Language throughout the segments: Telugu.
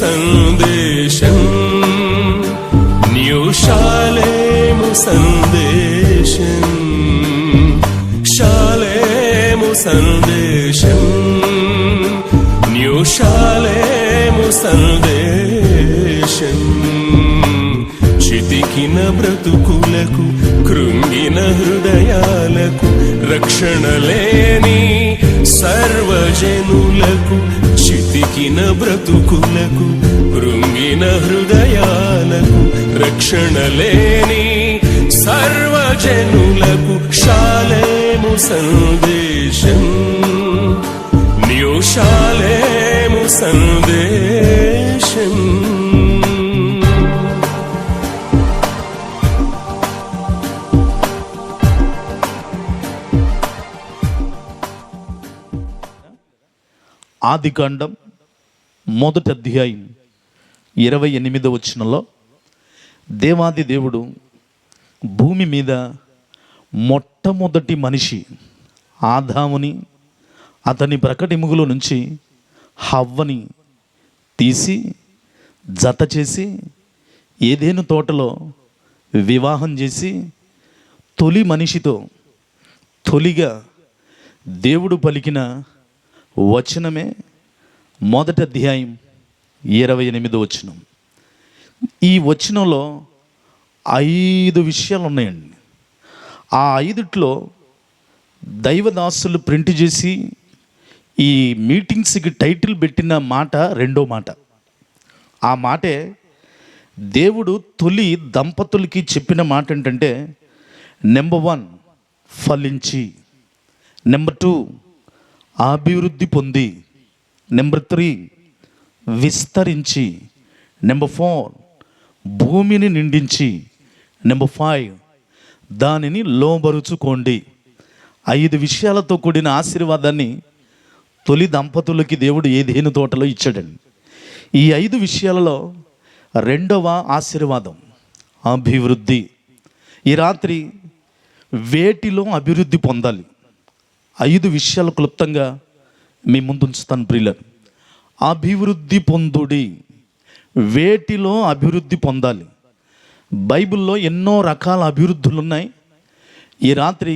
సందేశం న్యూ షాలేము సందేశం, షాలేము సందేశం, న్యూ షాలేము సందేశం. చితికిన బ్రతుకులకు, కృంగిన హృదయాలకు, రక్షణ లేని సర్వజనులకు, చితికిన బ్రతుకులకు, కృంగిన హృదయాలకు, రక్షణ లేని సర్వజనులకు షాలేము సందేశం, న్యూ షాలేము సందేశం. ఆదికాండం 1వ అధ్యాయం 28వ వచనంలో దేవాది దేవుడు భూమి మీద మొట్టమొదటి మనిషి ఆదాముని అతని ప్రకటెముకలో నుంచి హవ్వని తీసి జత చేసి ఏదెను తోటలో వివాహం చేసి తొలి మనిషితో తొలిగా దేవుడు పలికిన వచనమే 1వ అధ్యాయం 28వ వచనం. ఈ వచనంలో 5 విషయాలు ఉన్నాయండి. ఆ 5లో దైవదాసులు ప్రింట్ చేసి ఈ మీటింగ్స్కి టైటిల్ పెట్టిన మాట 2వ మాట. ఆ మాటే దేవుడు తొలి దంపతులకి చెప్పిన మాట ఏంటంటే, నెంబర్ 1 ఫలించి, నెంబర్ 2 అభివృద్ధి పొంది, నెంబర్ 3 విస్తరించి, నెంబర్ 4 భూమిని నిండించి, నెంబర్ 5 దానిని లోబరుచుకోండి. 5 విషయాలతో కూడిన ఆశీర్వాదాన్ని తొలి దంపతులకి దేవుడు ఏదేను తోటలో ఇచ్చాడండి. ఈ 5 విషయాలలో 2వ ఆశీర్వాదం అభివృద్ధి. ఈ రాత్రి వేటిలో అభివృద్ధి పొందాలి 5 విషయాలు క్లుప్తంగా మీ ముందు ఉంచుతాను ప్రియులను. అభివృద్ధి పొందుడి. వేటిలో అభివృద్ధి పొందాలి? బైబిల్లో ఎన్నో రకాల అభివృద్ధులు ఉన్నాయి. ఈ రాత్రి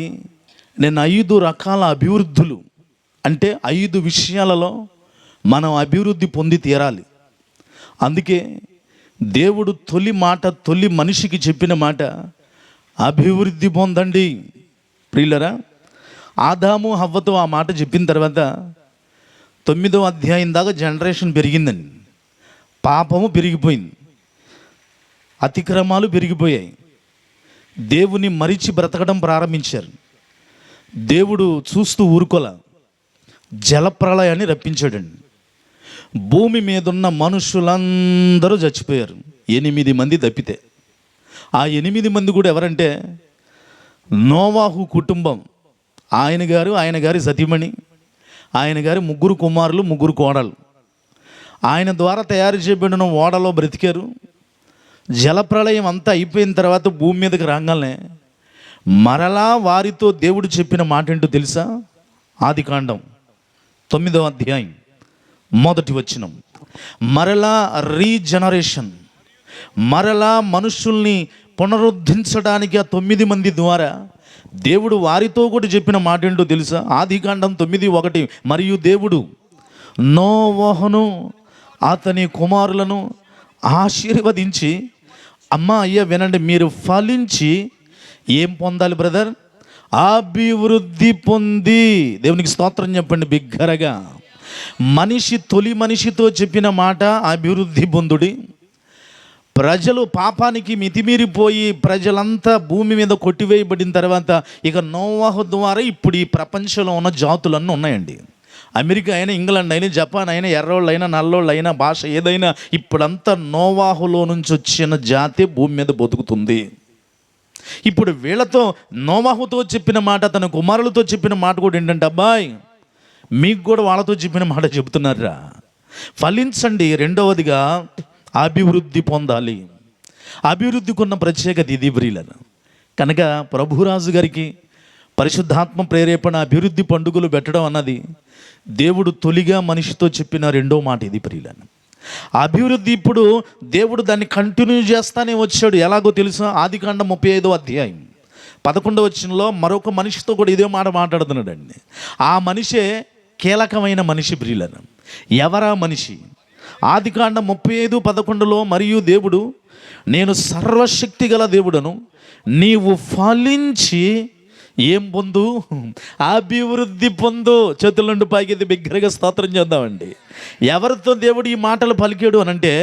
నేను 5 రకాల అభివృద్ధులు అంటే 5 విషయాలలో మనం అభివృద్ధి పొంది తీరాలి. అందుకే దేవుడు తొలి మాట, తొలి మనిషికి చెప్పిన మాట అభివృద్ధి పొందండి. ప్రియులరా, ఆదాము హవ్వతో ఆ మాట చెప్పిన తర్వాత 9వ అధ్యాయం దాకా జనరేషన్ పెరిగిందండి. పాపము పెరిగిపోయింది, అతిక్రమాలు పెరిగిపోయాయి, దేవుని మరిచి బ్రతకడం ప్రారంభించారు. దేవుడు చూస్తూ ఊరుకోల, జలప్రళయాన్ని రప్పించాడండి. భూమి మీద ఉన్న మనుషులందరూ చచ్చిపోయారు, 8 మంది తప్పితే. ఆ 8 మంది కూడా ఎవరంటే నోవాహు కుటుంబం, ఆయన గారు, ఆయన గారి సతీమణి, ఆయన గారి 3 కుమారులు, 3 కోడలు. ఆయన ద్వారా తయారు చేయబడిన ఓడలో బ్రతికారు. జలప్రళయం అంతా అయిపోయిన తర్వాత భూమి మీదకి రాగానే మరలా వారితో దేవుడు చెప్పిన మాట ఏంటో తెలుసా? ఆదికాండం 9వ అధ్యాయం 1వ వచనం. మరలా రీజనరేషన్, మరలా మనుషుల్ని పునరుద్ధరించడానికి ఆ 9 మంది ద్వారా దేవుడు వారితో కూడా చెప్పిన మాట ఏంటో తెలుసా? ఆదికాండం 9:1. మరియు దేవుడు నోవహును అతని కుమారులను ఆశీర్వదించి, అమ్మా అయ్యా వినండి, మీరు ఫలించి ఏం పొందాలి బ్రదర్? అభివృద్ధి పొంది. దేవునికి స్తోత్రం చెప్పండి బిగ్గరగా. మనిషి తొలి మనిషితో చెప్పిన మాట అభివృద్ధి పొందుడి. ప్రజలు పాపానికి మితిమీరిపోయి ప్రజలంతా భూమి మీద కొట్టివేయబడిన తర్వాత ఇక నోవహు ద్వారా ఇప్పుడు ఈ ప్రపంచంలో ఉన్న జాతులన్నీ ఉన్నాయండి. అమెరికా అయినా, ఇంగ్లాండ్ అయినా, జపాన్ అయినా, ఎర్రోళ్ళు అయినా, నల్లోళ్ళు అయినా, భాష ఏదైనా ఇప్పుడంతా నోవాహులో నుంచి వచ్చిన జాతి భూమి మీద బతుకుతుంది. ఇప్పుడు వీళ్ళతో నోవాహుతో చెప్పిన మాట, తన కుమారులతో చెప్పిన మాట కూడా ఏంటంటే, అబ్బాయి మీకు కూడా వాళ్ళతో చెప్పిన మాట చెబుతున్నారా, ఫలించండి. రెండవదిగా అభివృద్ధి పొందాలి. అభివృద్ధికి ఉన్న ప్రత్యేకత ఇది ప్రియులను. కనుక ప్రభురాజు గారికి పరిశుద్ధాత్మ ప్రేరేపణ అభివృద్ధి పండుగలు పెట్టడం అన్నది దేవుడు తొలిగా మనిషితో చెప్పిన రెండో మాట ఇది ప్రియులను. అభివృద్ధి ఇప్పుడు దేవుడు దాన్ని కంటిన్యూ చేస్తానే వచ్చాడు. ఎలాగో తెలుసా? ఆదికాండం 35వ అధ్యాయం 11వ వచనంలో మరొక మనిషితో కూడా ఇదే మాట మాట్లాడుతున్నాడండి. ఆ మనిషే కీలకమైన మనిషి ప్రియులను. ఎవరా మనిషి? ఆదికాండం 35:11లో, మరియు దేవుడు, నేను సర్వశక్తి గల దేవుడను, నీవు ఫలించి ఏం పొందు? అభివృద్ధి పొందు. చేతుల నుండి పైకి బిగ్గరగా స్తోత్రం చేద్దామండి. ఎవరితో దేవుడు ఈ మాటలు పలికాడు అనంటే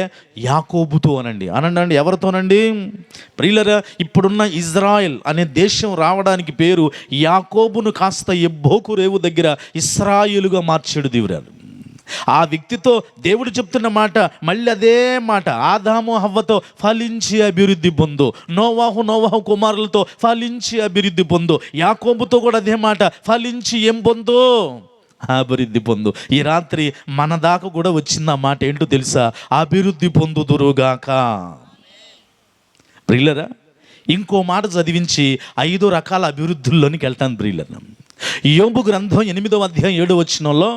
యాకోబుతో అనండి. అనండి ఎవరితోనండి? ప్రియులరా, ఇప్పుడున్న ఇజ్రాయెల్ అనే దేశం రావడానికి పేరు యాకోబును కాస్త ఎబ్బోకు రేవు దగ్గర ఇస్రాయేలుగా మార్చాడు దేవుడు. ఆ వ్యక్తితో దేవుడు చెప్తున్న మాట మళ్ళీ అదే మాట. ఆదాము హవ్వతో ఫలించి అభివృద్ధి పొందు, నోవాహు కుమారులతో ఫలించి అభివృద్ధి పొందు, యాకోబుతో కూడా అదే మాట, ఫలించి ఏం పొందు? అభివృద్ధి పొందు. ఈ రాత్రి మన దాకా కూడా వచ్చింది ఆ మాట. ఏంటో తెలుసా? అభివృద్ధి పొందుదురుగాక. ప్రియులరా, ఇంకో మాట చదివించి 5 రకాల అభివృద్ధుల్లోనికి వెళ్తాను ప్రియులరా. యోబు గ్రంథం 8వ అధ్యాయం 7వ వచనంలో,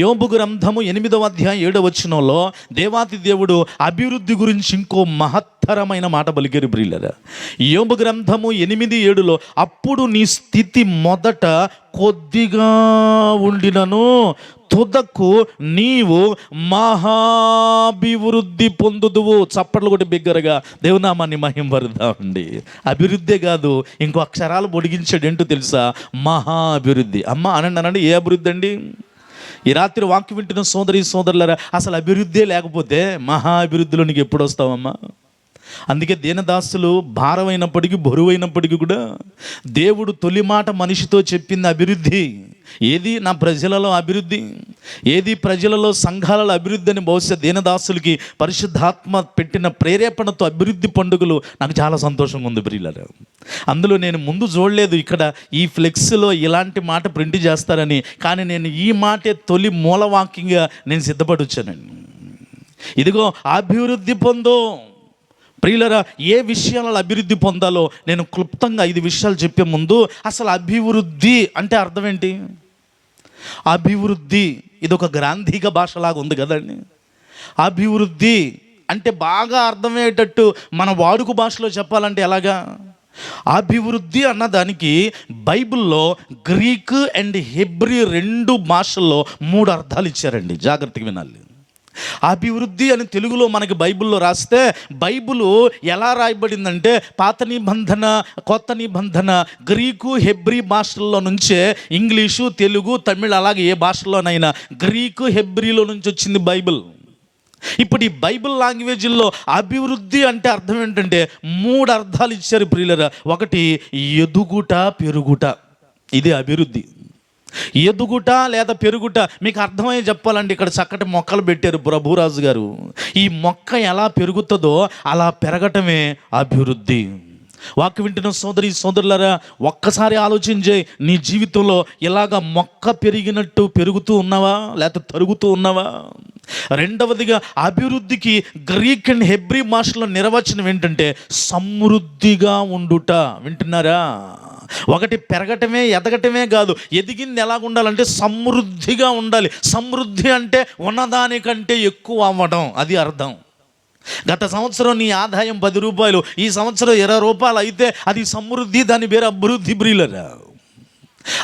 యోబు గ్రంథము 8వ అధ్యాయం 7వ వచనంలో దేవాతి దేవుడు అభివృద్ధి గురించి ఇంకో మహత్తరమైన మాట పలికారు ప్రియులరా. యోబు గ్రంథము 8:7లో, అప్పుడు నీ స్థితి మొదట కొద్దిగా ఉండినను తుదకు నీవు మహాభివృద్ధి పొందుదువు. చప్పట్లు కొట్టి బిగ్గరగా దేవునామాన్ని మహింపరుద్దామండి. అభివృద్ధే కాదు, ఇంకో అక్షరాలు పొడిగించాడు. ఏంటో తెలుసా? మహాభివృద్ధి. అమ్మ అనండి. ఏ అభివృద్ధి అండి? ఈ రాత్రి వాక్యం వింటున్న సోదరులారా, అసలు అభివృద్ధే లేకపోతే మహా అభివృద్ధిలో నీకు ఎప్పుడు వస్తావమ్మా? అందుకే దీనదాసులు భారమైనప్పటికీ, బరువైనప్పటికీ కూడా దేవుడు తొలి మాట మనిషితో చెప్పింది అభివృద్ధి. ఏది? నా ప్రజలలో అభివృద్ధి, ఏది? ప్రజలలో, సంఘాలలో అభివృద్ధి అని బహుశా దీనదాసులకి పరిశుద్ధాత్మ పెట్టిన ప్రేరేపణతో అభివృద్ధి పండుగలు నాకు చాలా సంతోషంగా ఉంది ప్రియులారా. అందులో నేను ముందు చూడలేదు ఇక్కడ ఈ ఫ్లెక్స్లో ఇలాంటి మాట ప్రింట్ చేస్తారని, కానీ నేను ఈ మాటే తొలి మూలవాక్యంగా నేను సిద్ధపడి వచ్చానండి. ఇదిగో అభివృద్ధి పొందు. ప్రియులరా, ఏ విషయాలలో అభివృద్ధి పొందాలో నేను క్లుప్తంగా 5 విషయాలు చెప్పే ముందు, అసలు అభివృద్ధి అంటే అర్థం ఏంటి? అభివృద్ధి ఇది ఒక గ్రాంధిక భాషలాగా ఉంది కదండి. అభివృద్ధి అంటే బాగా అర్థమయ్యేటట్టు మన వాడుక భాషలో చెప్పాలంటే ఎలాగా? అభివృద్ధి అన్న దానికి బైబిల్లో గ్రీక్ అండ్ హెబ్రీ 2 భాషల్లో 3 అర్థాలు ఇచ్చారండి. జాగ్రత్తగా వినాలి. అభివృద్ధి అని తెలుగులో మనకి బైబిల్లో రాస్తే, బైబిల్ ఎలా రాయబడిందంటే పాత నిబంధన, కొత్త నిబంధన, గ్రీకు, హెబ్రీ భాషల్లో నుంచే ఇంగ్లీషు, తెలుగు, తమిళ్ అలాగే ఏ భాషలోనైనా గ్రీకు, హెబ్రీలో నుంచి వచ్చింది బైబిల్. ఇప్పుడు ఈ బైబిల్ లాంగ్వేజ్లో అభివృద్ధి అంటే అర్థం ఏంటంటే 3 అర్థాలు ఇచ్చారు ప్రియులరా. ఒకటి ఎదుగుట, పెరుగుట. ఇది అభివృద్ధి. ఎదుగుట లేదా పెరుగుట మీకు అర్థమయ్యే చెప్పాలండి. ఇక్కడ చక్కటి మొక్కలు పెట్టారు ప్రభురాజు గారు. ఈ మొక్క ఎలా పెరుగుతుందో అలా పెరగటమే అభివృద్ధి. వాక్యం వింటున్న సోదరులారా, ఒక్కసారి ఆలోచించే, నీ జీవితంలో ఇలాగ మొక్క పెరిగినట్టు పెరుగుతూ ఉన్నావా లేకపోతే తరుగుతూ ఉన్నావా? రెండవదిగా అభివృద్ధికి గ్రీక్ అండ్ హెబ్రీ భాషలో నిర్వచనం ఏంటంటే సమృద్ధిగా ఉండుట. వింటున్నారా? ఒకటి పెరగటమే, ఎదగటమే కాదు, ఎదిగింది ఎలాగ ఉండాలంటే సమృద్ధిగా ఉండాలి. సమృద్ధి అంటే ఉన్నదానికంటే ఎక్కువ అవ్వడం, అది అర్థం. గత సంవత్సరం నీ ఆదాయం 10 రూపాయలు, ఈ సంవత్సరం 20 రూపాయలు అయితే అది సమృద్ధి, దాని పేరు అభివృద్ధి ప్రియులరా.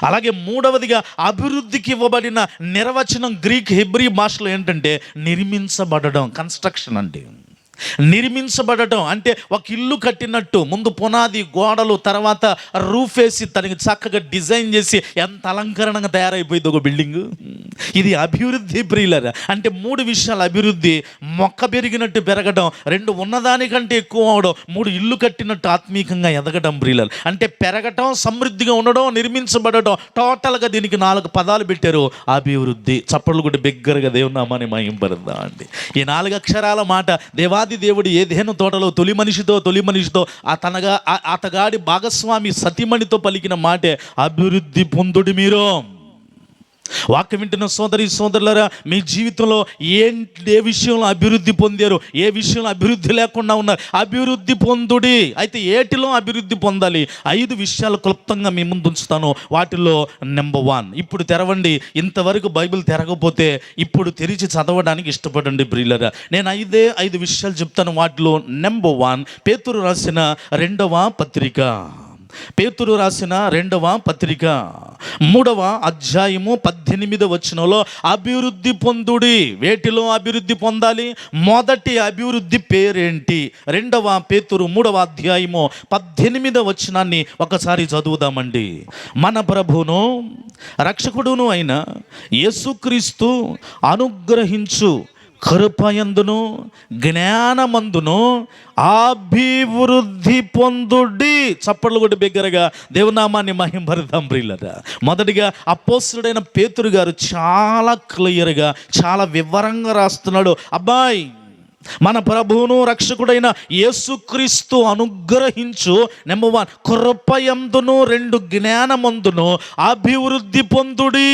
అలాగే మూడవదిగా అభివృద్ధికి ఇవ్వబడిన నిర్వచనం గ్రీక్, హెబ్రీ భాషలో ఏంటంటే నిర్మించబడడం, కన్స్ట్రక్షన్ అంటే. నిర్మించబడటం అంటే ఒక ఇల్లు కట్టినట్టు, ముందు పునాది, గోడలు, తర్వాత రూఫ్ వేసి దానికి చక్కగా డిజైన్ చేసి ఎంత అలంకరణంగా తయారైపోయింది ఒక బిల్డింగు. ఇది అభివృద్ధి ప్రియులరా. అంటే 3 విషయాలు అభివృద్ధి: మొక్క పెరిగినట్టు పెరగడం, 2 ఉన్నదానికంటే ఎక్కువ అవడం, 3 ఇల్లు కట్టినట్టు ఆత్మీయంగా ఎదగడం ప్రియులరు. అంటే పెరగటం, సమృద్ధిగా ఉండడం, నిర్మించబడటం. టోటల్గా దీనికి 4 పదాలు పెట్టారు: అభివృద్ధి. చప్పట్లు కూడా బిగ్గరగా దేవుని నామాన్ని మహింపరుద్దాం అండి. ఈ 4 అక్షరాల మాట దేవాది దేవుడు ఏదెను తోటలో తొలి మనిషితో అతగాడి భాగస్వామి సతీమణితో పలికిన మాటే అభివృద్ధి పొందుడి మీరు. వాక్యం వింటున్న సోదరులారా, మీ జీవితంలో ఏ విషయంలో అభివృద్ధి పొందారు, ఏ విషయంలో అభివృద్ధి లేకుండా ఉన్నారు? అభివృద్ధి పొందుడి. అయితే ఏటిలో అభివృద్ధి పొందాలి? 5 విషయాలు క్లుప్తంగా మీ ముందు ఉంచుతాను. వాటిలో నెంబర్ 1, ఇప్పుడు తెరవండి. ఇంతవరకు బైబిల్ తెరగకపోతే ఇప్పుడు తెరిచి చదవడానికి ఇష్టపడండి ప్రియులారా. నేను 5 విషయాలు చెప్తాను. వాటిలో నెంబర్ 1, పేతురు రాసిన 2వ పత్రిక. పేతురు రాసిన 2వ పత్రిక 3వ అధ్యాయము 18వ వచనంలో అభివృద్ధి పొందుడి. వేటిలో అభివృద్ధి పొందాలి? మొదటి అభివృద్ధి పేరేంటి? 2వ పేతురు 3వ అధ్యాయము 18వ వచనాన్ని ఒకసారి చదువుదామండి. మన ప్రభువును రక్షకుడును అయిన యేసుక్రీస్తు అనుగ్రహించు కృపయందును జ్ఞానమందును అభివృద్ధి పొందుడి. చప్పట్లు కొట్టి బిగ్గరగా దేవునామాన్ని మహింపరుద్దాం ప్రియులారా. మొదటిగా అపోస్తలుడైన పేతురు గారు చాలా క్లియర్గా, చాలా వివరంగా రాస్తున్నాడు. అబ్బాయి, మన ప్రభువును రక్షకుడైన యేసుక్రీస్తు అనుగ్రహించు నెంబర్ 1 కృపయందును, 2 జ్ఞానమందును అభివృద్ధి పొందుడి.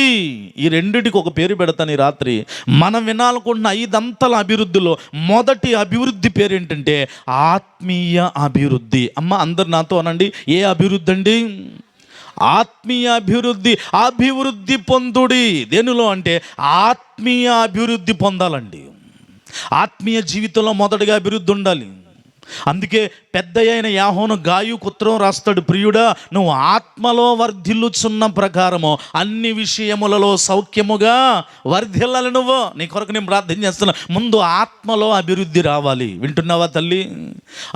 ఈ రెండిటికి ఒక పేరు పెడతాను ఈ రాత్రి. మనం వినాలనుకుంటున్న 5 అంతల అభివృద్ధిలో మొదటి అభివృద్ధి పేరు ఏంటంటే ఆత్మీయ అభివృద్ధి. అమ్మ, అందరు నాతో అనండి, ఏ అభివృద్ధి అండి? ఆత్మీయ అభివృద్ధి. అభివృద్ధి పొందుడి. దేనిలో అంటే ఆత్మీయ అభివృద్ధి పొందాలండి. ఆత్మీయ జీవితంలో మొదటిగా అభివృద్ధి ఉండాలి. అందుకే పెద్ద అయిన యాహోను గాయుకు ఉత్తరం రాస్తాడు: ప్రియుడా, నువ్వు ఆత్మలో వర్ధిల్లుచున్న ప్రకారము అన్ని విషయములలో సౌఖ్యముగా వర్ధిల్లాలి. నువ్వు నీ కొరకు నేను ప్రార్థన చేస్తున్నా. ముందు ఆత్మలో అభివృద్ధి రావాలి. వింటున్నావా తల్లి?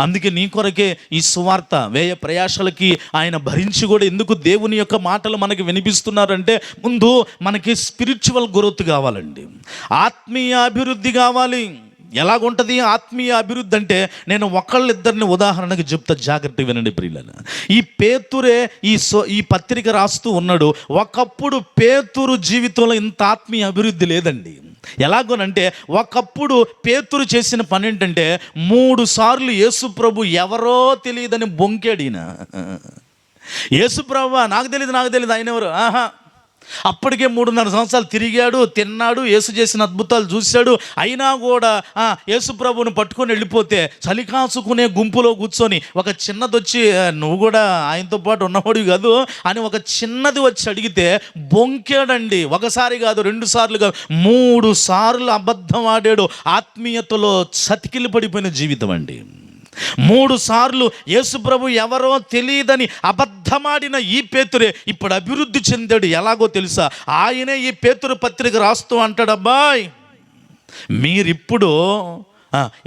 అందుకే నీ కొరకే ఈ సువార్త వ్యయ ప్రయాసలకి ఆయన భరించి కూడా ఎందుకు దేవుని యొక్క మాటలు మనకి వినిపిస్తున్నారంటే, ముందు మనకి స్పిరిచువల్ గ్రోత్ కావాలండి, ఆత్మీయ అభివృద్ధి కావాలి. ఎలాగుంటుంది ఆత్మీయ అభివృద్ధి అంటే? నేను ఒకళ్ళిద్దరిని ఉదాహరణకు చెప్తా, జాగ్రత్తగా వినండి ప్రియులారా. ఈ పేతురే ఈ పత్రిక రాస్తూ ఉన్నాడు. ఒకప్పుడు పేతురు జీవితంలో ఇంత ఆత్మీయ అభివృద్ధి లేదండి. ఎలాగోనంటే, ఒకప్పుడు పేతురు చేసిన పని ఏంటంటే 3 సార్లు యేసు ప్రభు ఎవరో తెలియదని బొంకాడిన. యేసు ప్రభు నాకు తెలియదు ఆయన ఎవరు? అప్పటికే 3.5 సంవత్సరాలు తిరిగాడు, తిన్నాడు, యేసు చేసిన అద్భుతాలు చూశాడు. అయినా కూడా యేసు ప్రభువుని పట్టుకొని వెళ్ళిపోతే చలి కాచుకునే గుంపులో కూర్చొని ఒక చిన్నది వచ్చి, నువ్వు కూడా ఆయనతో పాటు ఉన్నవాడివి కాదు అని ఒక చిన్నది వచ్చి అడిగితే బొంకాడండి. ఒకసారి కాదు, 2 సార్లు కాదు, 3 సార్లు అబద్ధం ఆడాడు. ఆత్మీయతలో చతికిలి పడిపోయిన జీవితం అండి. 3 సార్లు యేసు ప్రభు ఎవరో తెలియదని అబద్ధమాడిన ఈ పేతురే ఇప్పుడు అభివృద్ధి చెందాడు. ఎలాగో తెలుసా? ఆయనే ఈ పేతురు పత్రిక రాస్తూ అంటాడు, అబ్బాయ్, మీరిప్పుడు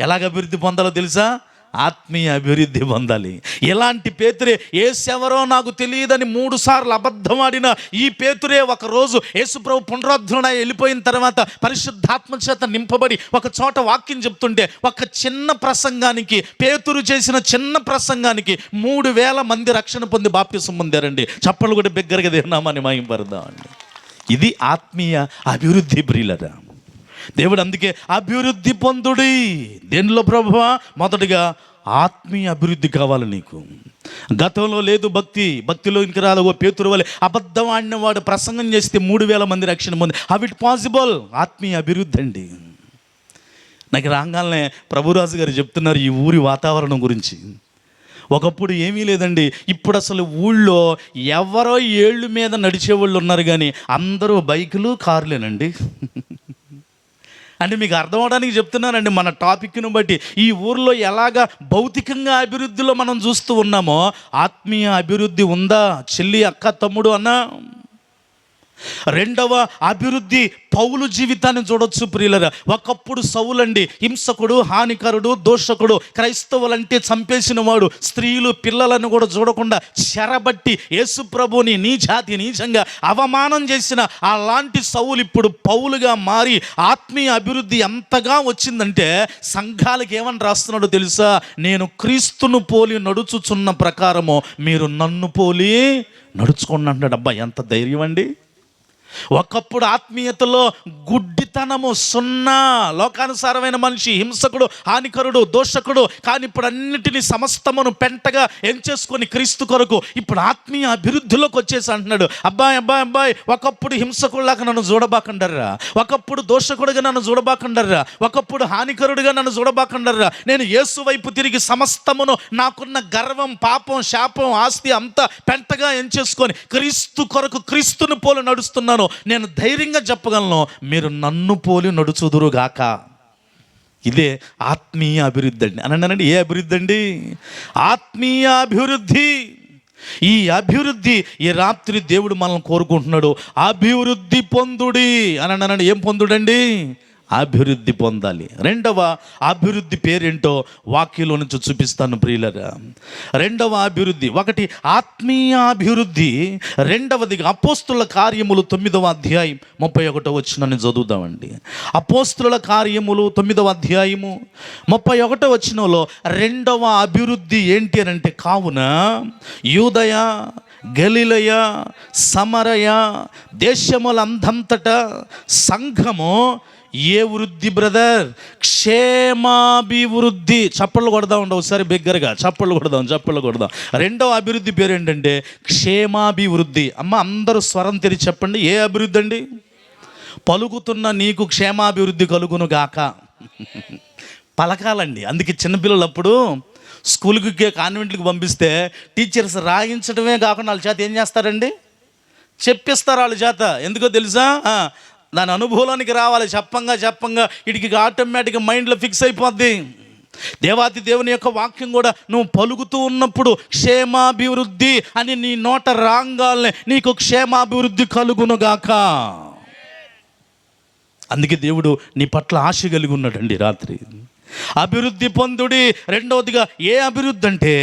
ఎలాగ అభివృద్ధి పొందాలో తెలుసా? ఆత్మీయ అభివృద్ధి పొందాలి. ఎలాంటి పేతురే? యేసెవరో నాకు తెలియదని 3 సార్లు అబద్ధమాడిన ఈ పేతురే ఒకరోజు యేసుప్రభు పునరుద్ధరణ వెళ్ళిపోయిన తర్వాత పరిశుద్ధాత్మ చేత నింపబడి ఒక చోట వాక్యం చెప్తుంటే, ఒక చిన్న ప్రసంగానికి, పేతురు చేసిన చిన్న ప్రసంగానికి 3,000 మంది రక్షణ పొంది బాప్తిసం పొందారండి. చప్పలు కూడా బిగ్గరగా దేవునామాన్ని మహింపరుద్దామండి. ఇది ఆత్మీయ అభివృద్ధి ప్రియులారా. దేవుడు అందుకే అభివృద్ధి పొందుడి. దేనిలో ప్రభువా? మొదటిగా ఆత్మీయ అభివృద్ధి కావాలి నీకు. గతంలో లేదు భక్తిలో ఇంక రాదు. పేతురు వలె అబద్ధం ఆడినవాడు ప్రసంగం చేస్తే 3,000 మంది రక్షణ పొంది. How it possible? ఆత్మీయ అభివృద్ధి అండి. నాకు రాగానే ప్రభురాజు గారు చెప్తున్నారు ఈ ఊరి వాతావరణం గురించి. ఒకప్పుడు ఏమీ లేదండి, ఇప్పుడు అసలు ఊళ్ళో ఎవరో ఏళ్ళు మీద నడిచేవాళ్ళు ఉన్నారు, కానీ అందరూ బైకులు, కార్లేనండి. అంటే మీకు అర్థం అవడానికి చెప్తున్నానండి. మన టాపిక్ను బట్టి ఈ ఊర్లో ఎలాగా భౌతికంగా అభివృద్ధిలో మనం చూస్తూ ఉన్నామో, ఆత్మీయ అభివృద్ధి ఉందా చెల్లి, అక్క, తమ్ముడు అన్నా? రెండవ అభివృద్ధి పౌలు జీవితాన్ని చూడొచ్చు ప్రియులరా. ఒకప్పుడు సౌలండి హింసకుడు, హానికరుడు, దోషకుడు, క్రైస్తవులంటే చంపేసిన వాడు, స్త్రీలు పిల్లలను కూడా చూడకుండా చెరబట్టి యేసు ప్రభుని నీ జాతి నీచంగా అవమానం చేసిన అలాంటి సౌలు ఇప్పుడు పౌలుగా మారి ఆత్మీయ అభివృద్ధి ఎంతగా వచ్చిందంటే సంఘాలకు ఏమని రాస్తున్నాడో తెలుసా? నేను క్రీస్తును పోలి నడుచుచున్న ప్రకారము మీరు నన్ను పోలి నడుచుకోండి అంటాడు. అబ్బా, ఎంత ధైర్యం అండి! ఒకప్పుడు ఆత్మీయతలో గుడ్డితనము, సున్నా, లోకానుసారమైన మనిషి, హింసకుడు, హానికరుడు, దోషకుడు. కానీ ఇప్పుడు అన్నిటినీ సమస్తమును పెంటగా ఎంచేసుకొని క్రీస్తు కొరకు ఇప్పుడు ఆత్మీయ అభివృద్ధిలోకి వచ్చేసి అంటున్నాడు, అబ్బాయి ఒకప్పుడు హింసకుడిలాగా నన్ను చూడబాకండర్రా, ఒకప్పుడు దోషకుడిగా నన్ను చూడబాకండర్రా, ఒకప్పుడు హానికరుడిగా నన్ను చూడబాకండర్రా. నేను యేసు వైపు తిరిగి సమస్తమును, నాకున్న గర్వం, పాపం, శాపం, ఆస్తి అంతా పెంటగా ఎంచేసుకొని క్రీస్తు కొరకు క్రీస్తుని పోలి నడుస్తున్నాను. నేను ధైర్యంగా చెప్పగలను, మీరు నన్ను పోలి నడుచుదురుగాక. ఇదే ఆత్మీయ అభివృద్ధి అండి. అనండి, ఏ అభివృద్ధి అండి? ఆత్మీయ అభివృద్ధి. ఈ అభివృద్ధి ఈ రాత్రి దేవుడు మనల్ని కోరుకుంటున్నాడు. అభివృద్ధి పొందుడి అనండి. ఏం పొందుడండి? అభివృద్ధి పొందాలి. రెండవ అభివృద్ధి పేరేంటో వాక్యంలో నుంచి చూపిస్తాను ప్రియులరా. రెండవ అభివృద్ధి, ఒకటి ఆత్మీయ అభివృద్ధి, రెండవదిగా అపోస్తుల కార్యములు 9వ అధ్యాయం 31వ వచనాన్ని చదువుదామండి. అపోస్తుల కార్యములు 9వ అధ్యాయము 31వ వచనంలో రెండవ అభివృద్ధి ఏంటి అని అంటే, కావున యూదయ, గలిలయ, సమరయ దేశములందంతటా సంఘము ఏ వృద్ధి బ్రదర్? క్షేమాభివృద్ధి. చప్పళ్ళు కొడదాం ఉండ ఒకసారి బిగ్గరగా, చప్పళ్ళు కొడదాం. రెండవ అభివృద్ధి పేరు ఏంటంటే క్షేమాభివృద్ధి. అమ్మ, అందరూ స్వరం తెరిచి చెప్పండి, ఏ అభివృద్ధి అండి? పలుకుతున్న నీకు క్షేమాభివృద్ధి కలుగును గాక. పలకాలండి. అందుకే చిన్నపిల్లలప్పుడు స్కూల్కి, కాన్వెంట్కి పంపిస్తే టీచర్స్ రాయించడమే కాకుండా వాళ్ళ చేత ఏం చేస్తారండి? చెప్పిస్తారు వాళ్ళ చేత. ఎందుకో తెలుసా? దాని అనుభవంలోనికి రావాలి. చెప్పంగా వీడికి ఆటోమేటిక్గా మైండ్లో ఫిక్స్ అయిపోద్ది. దేవాది దేవుని యొక్క వాక్యం కూడా నువ్వు పలుకుతూ ఉన్నప్పుడు క్షేమాభివృద్ధి అని నీ నోట రాగాలనే నీకు క్షేమాభివృద్ధి కలుగునుగాక. అందుకే దేవుడు నీ పట్ల ఆశ కలిగి ఉన్నాడండి రాత్రి. అభివృద్ధి పొందుడి. రెండవదిగా ఏ అభివృద్ధి అంటే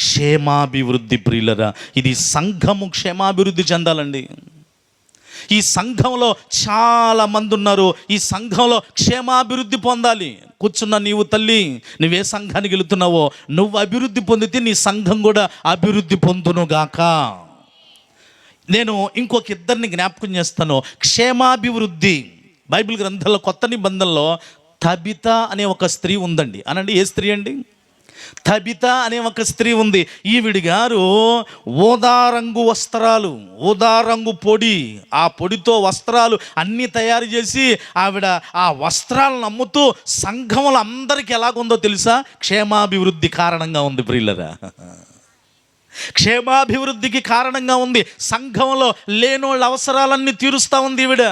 క్షేమాభివృద్ధి. ప్రియులరా, ఇది సంఘము క్షేమాభివృద్ధి చెందాలండి. ఈ సంఘంలో చాలా మంది ఉన్నారు. ఈ సంఘంలో క్షేమాభివృద్ధి పొందాలి. కూర్చున్న నీవు తల్లి, నువ్వే సంఘానికి వెళుతున్నావో నువ్వు అభివృద్ధి పొందితే నీ సంఘం కూడా అభివృద్ధి పొందునుగాక. నేను ఇంకొక ఇద్దరిని జ్ఞాపకం చేస్తాను. క్షేమాభివృద్ధి బైబిల్ గ్రంథంలో కొత్త నిబంధనలో తబిత అనే ఒక స్త్రీ ఉందండి. అనండి, ఏ స్త్రీ అండి? తబిత అనే ఒక స్త్రీ ఉంది. ఈవిడి గారు ఊదారంగు వస్త్రాలు, ఊదారంగు పొడి, ఆ పొడితో వస్త్రాలు అన్నీ తయారు చేసి ఆవిడ ఆ వస్త్రాలను అమ్ముతూ సంఘములు అందరికీ ఎలాగుందో తెలుసా? క్షేమాభివృద్ధి కారణంగా ఉంది ప్రియులరా. క్షేమాభివృద్ధికి కారణంగా ఉంది. సంఘంలో లేనోళ్ళ అవసరాలన్నీ తీరుస్తూ ఉంది ఈవిడ.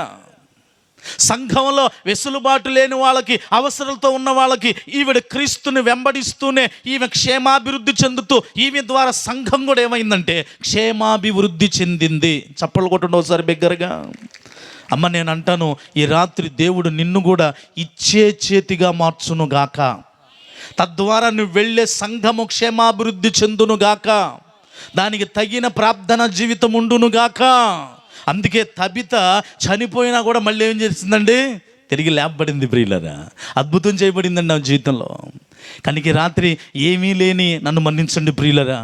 సంఘంలో వెసులుబాటు లేని వాళ్ళకి, అవసరాలతో ఉన్న వాళ్ళకి ఈవిడ క్రీస్తుని వెంబడిస్తూనే ఈమె క్షేమాభివృద్ధి చెందుతూ ఈమె ద్వారా సంఘం కూడా ఏమైందంటే క్షేమాభివృద్ధి చెందింది. చప్పలు కొట్టండి ఒకసారి బిగ్గరగా. అమ్మ, నేను అంటాను, ఈ రాత్రి దేవుడు నిన్ను కూడా ఇచ్చే చేతిగా మార్చునుగాక. తద్వారా నువ్వు వెళ్ళే సంఘము క్షేమాభివృద్ధి చెందునుగాక. దానికి తగిన ప్రార్థన జీవితం ఉండునుగాక. అందుకే తబిత చనిపోయినా కూడా మళ్ళీ ఏం చేసిందండి? తిరిగి లేపబడింది ప్రియులరా. అద్భుతం చేయబడిందండి నా జీవితంలో. కనుక రాత్రి ఏమీ లేని నన్ను మన్నించండి ప్రియులరా.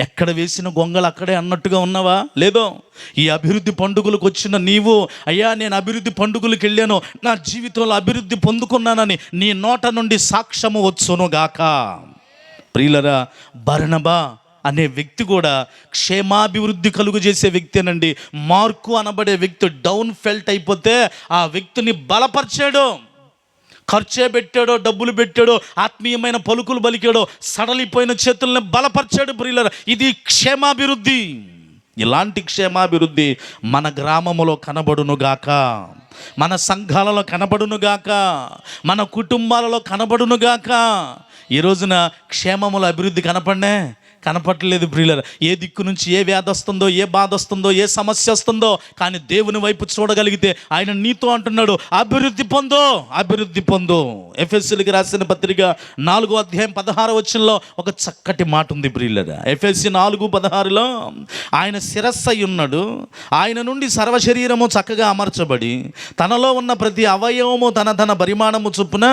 ఎక్కడ వేసిన గొంగలు అక్కడే అన్నట్టుగా ఉన్నావా? లేదో. ఈ అభివృద్ధి పండుగలకు వచ్చిన నీవు, అయ్యా నేను అభివృద్ధి పండుగలకు వెళ్ళాను, నా జీవితంలో అభివృద్ధి పొందుకున్నానని నీ నోట నుండి సాక్ష్యము వచ్చునుగాక. ప్రియులరా, బర్నబా అనే వ్యక్తి కూడా క్షేమాభివృద్ధి కలుగు చేసే వ్యక్తేనండి. మార్కు అనబడే వ్యక్తి డౌన్ ఫెల్ట్ అయిపోతే ఆ వ్యక్తిని బలపరిచాడు. ఖర్చే పెట్టాడో, డబ్బులు పెట్టాడో, ఆత్మీయమైన పలుకులు పలికాడో, సడలిపోయిన చేతుల్ని బలపరిచాడు ప్రియులరా. ఇది క్షేమాభివృద్ధి. ఇలాంటి క్షేమాభివృద్ధి మన గ్రామములో కనబడునుగాక, మన సంఘాలలో కనబడునుగాక, మన కుటుంబాలలో కనబడునుగాక. ఈ రోజున క్షేమముల అభివృద్ధి కనపట్టలేదు ప్రియులారా. ఏ దిక్కు నుంచి ఏ వ్యాధి వస్తుందో, ఏ బాధ వస్తుందో, ఏ సమస్య వస్తుందో, కానీ దేవుని వైపు చూడగలిగితే ఆయన నీతో అంటున్నాడు, అభివృద్ధి పొందో, అభివృద్ధి పొందో. ఎఫెసీయులకు రాసిన పత్రిక 4:16 ఒక చక్కటి మాట ఉంది ప్రియులారా. ఎఫెసీ 4:16 ఆయన శిరస్సు అయి ఉన్నాడు, ఆయన నుండి సర్వశరీరము చక్కగా అమర్చబడి తనలో ఉన్న ప్రతి అవయవము తన తన పరిమాణము చొప్పున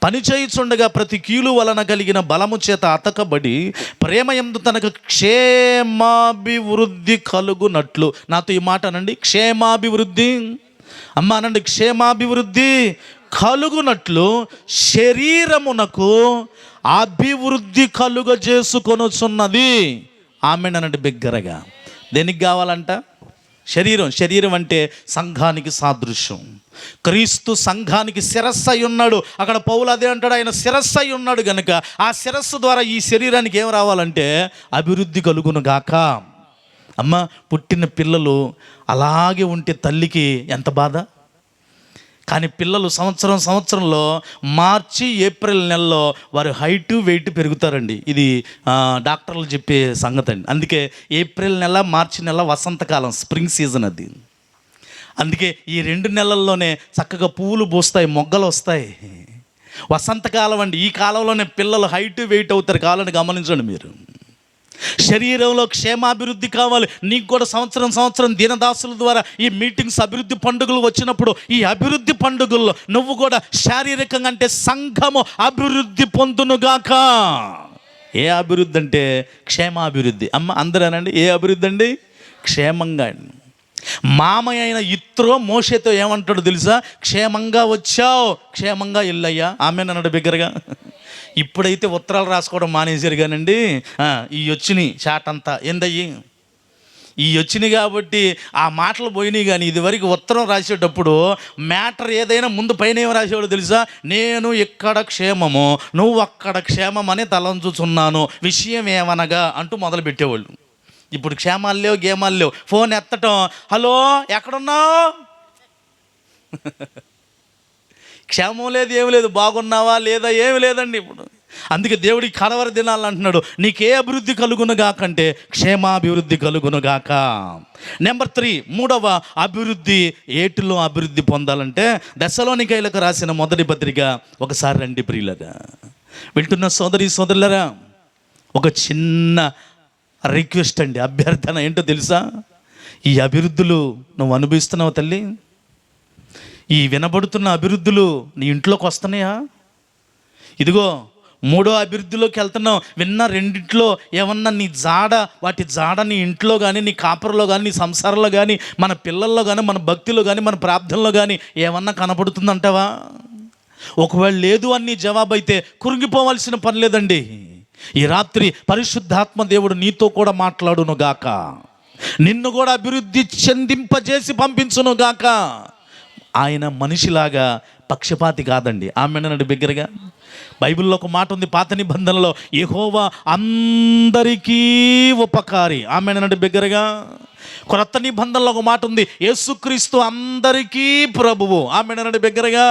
పనిచేయుచుండగా ప్రతి కీలు వలన కలిగిన బలము చేత అతకబడి ప్రేమయందు తనకు క్షేమాభివృద్ధి కలుగునట్లు. నాతో ఈ మాట అనండి, క్షేమాభివృద్ధి. అమ్మ అనండి, క్షేమాభివృద్ధి కలుగునట్లు శరీరమునకు అభివృద్ధి కలుగజేసుకొనుచున్నది. ఆమెనండి బిగ్గరగా. దేనికి కావాలంట? శరీరం అంటే సంఘానికి సాదృశ్యం. క్రీస్తు సంఘానికి శిరస్సు అయి ఉన్నాడు. అక్కడ పౌలు అదే అంటాడు, ఆయన శిరస్సు అయి ఉన్నాడు కనుక ఆ శిరస్సు ద్వారా ఈ శరీరానికి ఏం రావాలంటే అభివృద్ధి కలుగును గాక. అమ్మ, పుట్టిన అలాగే ఉంటే తల్లికి ఎంత బాధ. కానీ పిల్లలు సంవత్సరంలో మార్చి ఏప్రిల్ నెలలో వారి హైటు వెయిట్ పెరుగుతారండి. ఇది డాక్టర్లు చెప్పే సంగతి అండి. అందుకే ఏప్రిల్ నెల, మార్చి నెల వసంతకాలం, స్ప్రింగ్ సీజన్ అది. అందుకే ఈ 2 నెలల్లోనే చక్కగా పువ్వులు పూస్తాయి, మొగ్గలు వస్తాయి. వసంతకాలం అండి. ఈ కాలంలోనే పిల్లలు హైటు వెయిట్ అవుతారు. కావాలని గమనించండి మీరు. శరీరంలో క్షేమాభివృద్ధి కావాలి. నీకు కూడా సంవత్సరం దీనదాసుల ద్వారా ఈ మీటింగ్స్, అభివృద్ధి పండుగలు వచ్చినప్పుడు ఈ అభివృద్ధి పండుగల్లో నువ్వు కూడా శారీరకంగా అంటే సంఘము అభివృద్ధి పొందునుగాక. ఏ అభివృద్ధి అంటే క్షేమాభివృద్ధి. అమ్మ అందరూ అనండి, ఏ అభివృద్ధి అండి? క్షేమంగా. మామయ్య అయిన ఇత్రో మోషేతో ఏమంటాడు తెలుసా? క్షేమంగా వచ్చావు, క్షేమంగా ఇల్లయ్యా. ఆమెనన్నాడు బిగ్గరగా. ఇప్పుడైతే ఉత్తరాలు రాసుకోవడం మానేశారు కానండి. ఈ వచ్చినాయి చాట్ అంతా ఏందయ్యి, ఈ వచ్చినాయి కాబట్టి ఆ మాటలు పోయినాయి. కానీ ఇదివరకు ఉత్తరం రాసేటప్పుడు మ్యాటర్ ఏదైనా ముందు పైన ఏం రాసేవాడు తెలుసా? నేను ఇక్కడ క్షేమము, నువ్వు అక్కడ క్షేమం అని తలంచుచున్నాను, విషయం ఏమనగా అంటూ మొదలు పెట్టేవాళ్ళు. ఇప్పుడు క్షేమాలు లేవు, గేమాలు లేవు. ఫోన్ ఎత్తటం, హలో ఎక్కడున్నావు, క్షేమం లేదు, ఏమి లేదు, బాగున్నావా లేదా, ఏమి లేదండి ఇప్పుడు. అందుకే దేవుడికి కడవరి దినాలు అంటున్నాడు, నీకే అభివృద్ధి కలుగును గాకంటే క్షేమాభివృద్ధి కలుగును గాక. నెంబర్ 3, 3వ అభివృద్ధి. ఏటిలో అభివృద్ధి పొందాలంటే దెస్సలోనికైలకు రాసిన మొదటి పత్రిక ఒకసారి రండి ప్రియులరా. వింటున్న సోదరులరా, ఒక చిన్న రిక్వెస్ట్ అండి, అభ్యర్థన. ఏంటో తెలుసా? ఈ అభివృద్ధులు నువ్వు అనుభవిస్తున్నావు తల్లి. ఈ వినబడుతున్న అభివృద్ధులు నీ ఇంట్లోకి వస్తున్నాయా? ఇదిగో 3వ అభివృద్ధిలోకి వెళ్తున్నావు. విన్న 2 ఏమన్నా నీ వాటి జాడ నీ ఇంట్లో కానీ, నీ కాపురలో కానీ, నీ సంసారంలో కానీ, మన పిల్లల్లో కానీ, మన భక్తిలో కానీ, మన ప్రార్థనలో కానీ ఏమన్నా కనపడుతుందంటావా? ఒకవేళ లేదు అని నీ జవాబు అయితే కురింగిపోవాల్సిన పని లేదండి. ఈ రాత్రి పరిశుద్ధాత్మ దేవుడు నీతో కూడా మాట్లాడును గాక, నిన్ను కూడా అభివృద్ధి చెందింపజేసి పంపించును గాక. ఆయన మనిషిలాగా పక్షపాతి కాదండి. ఆమెనండి బిగ్గరగా. బైబిల్లో ఒక మాట ఉంది, పాత నిబంధనలో, యెహోవా అందరికీ ఉపకారి. ఆమెనండి బిగ్గరగా. క్రొత్త నిబంధనలో ఒక మాట ఉంది, యేసుక్రీస్తు అందరికీ ప్రభువు. ఆమెనండి బిగ్గరగా.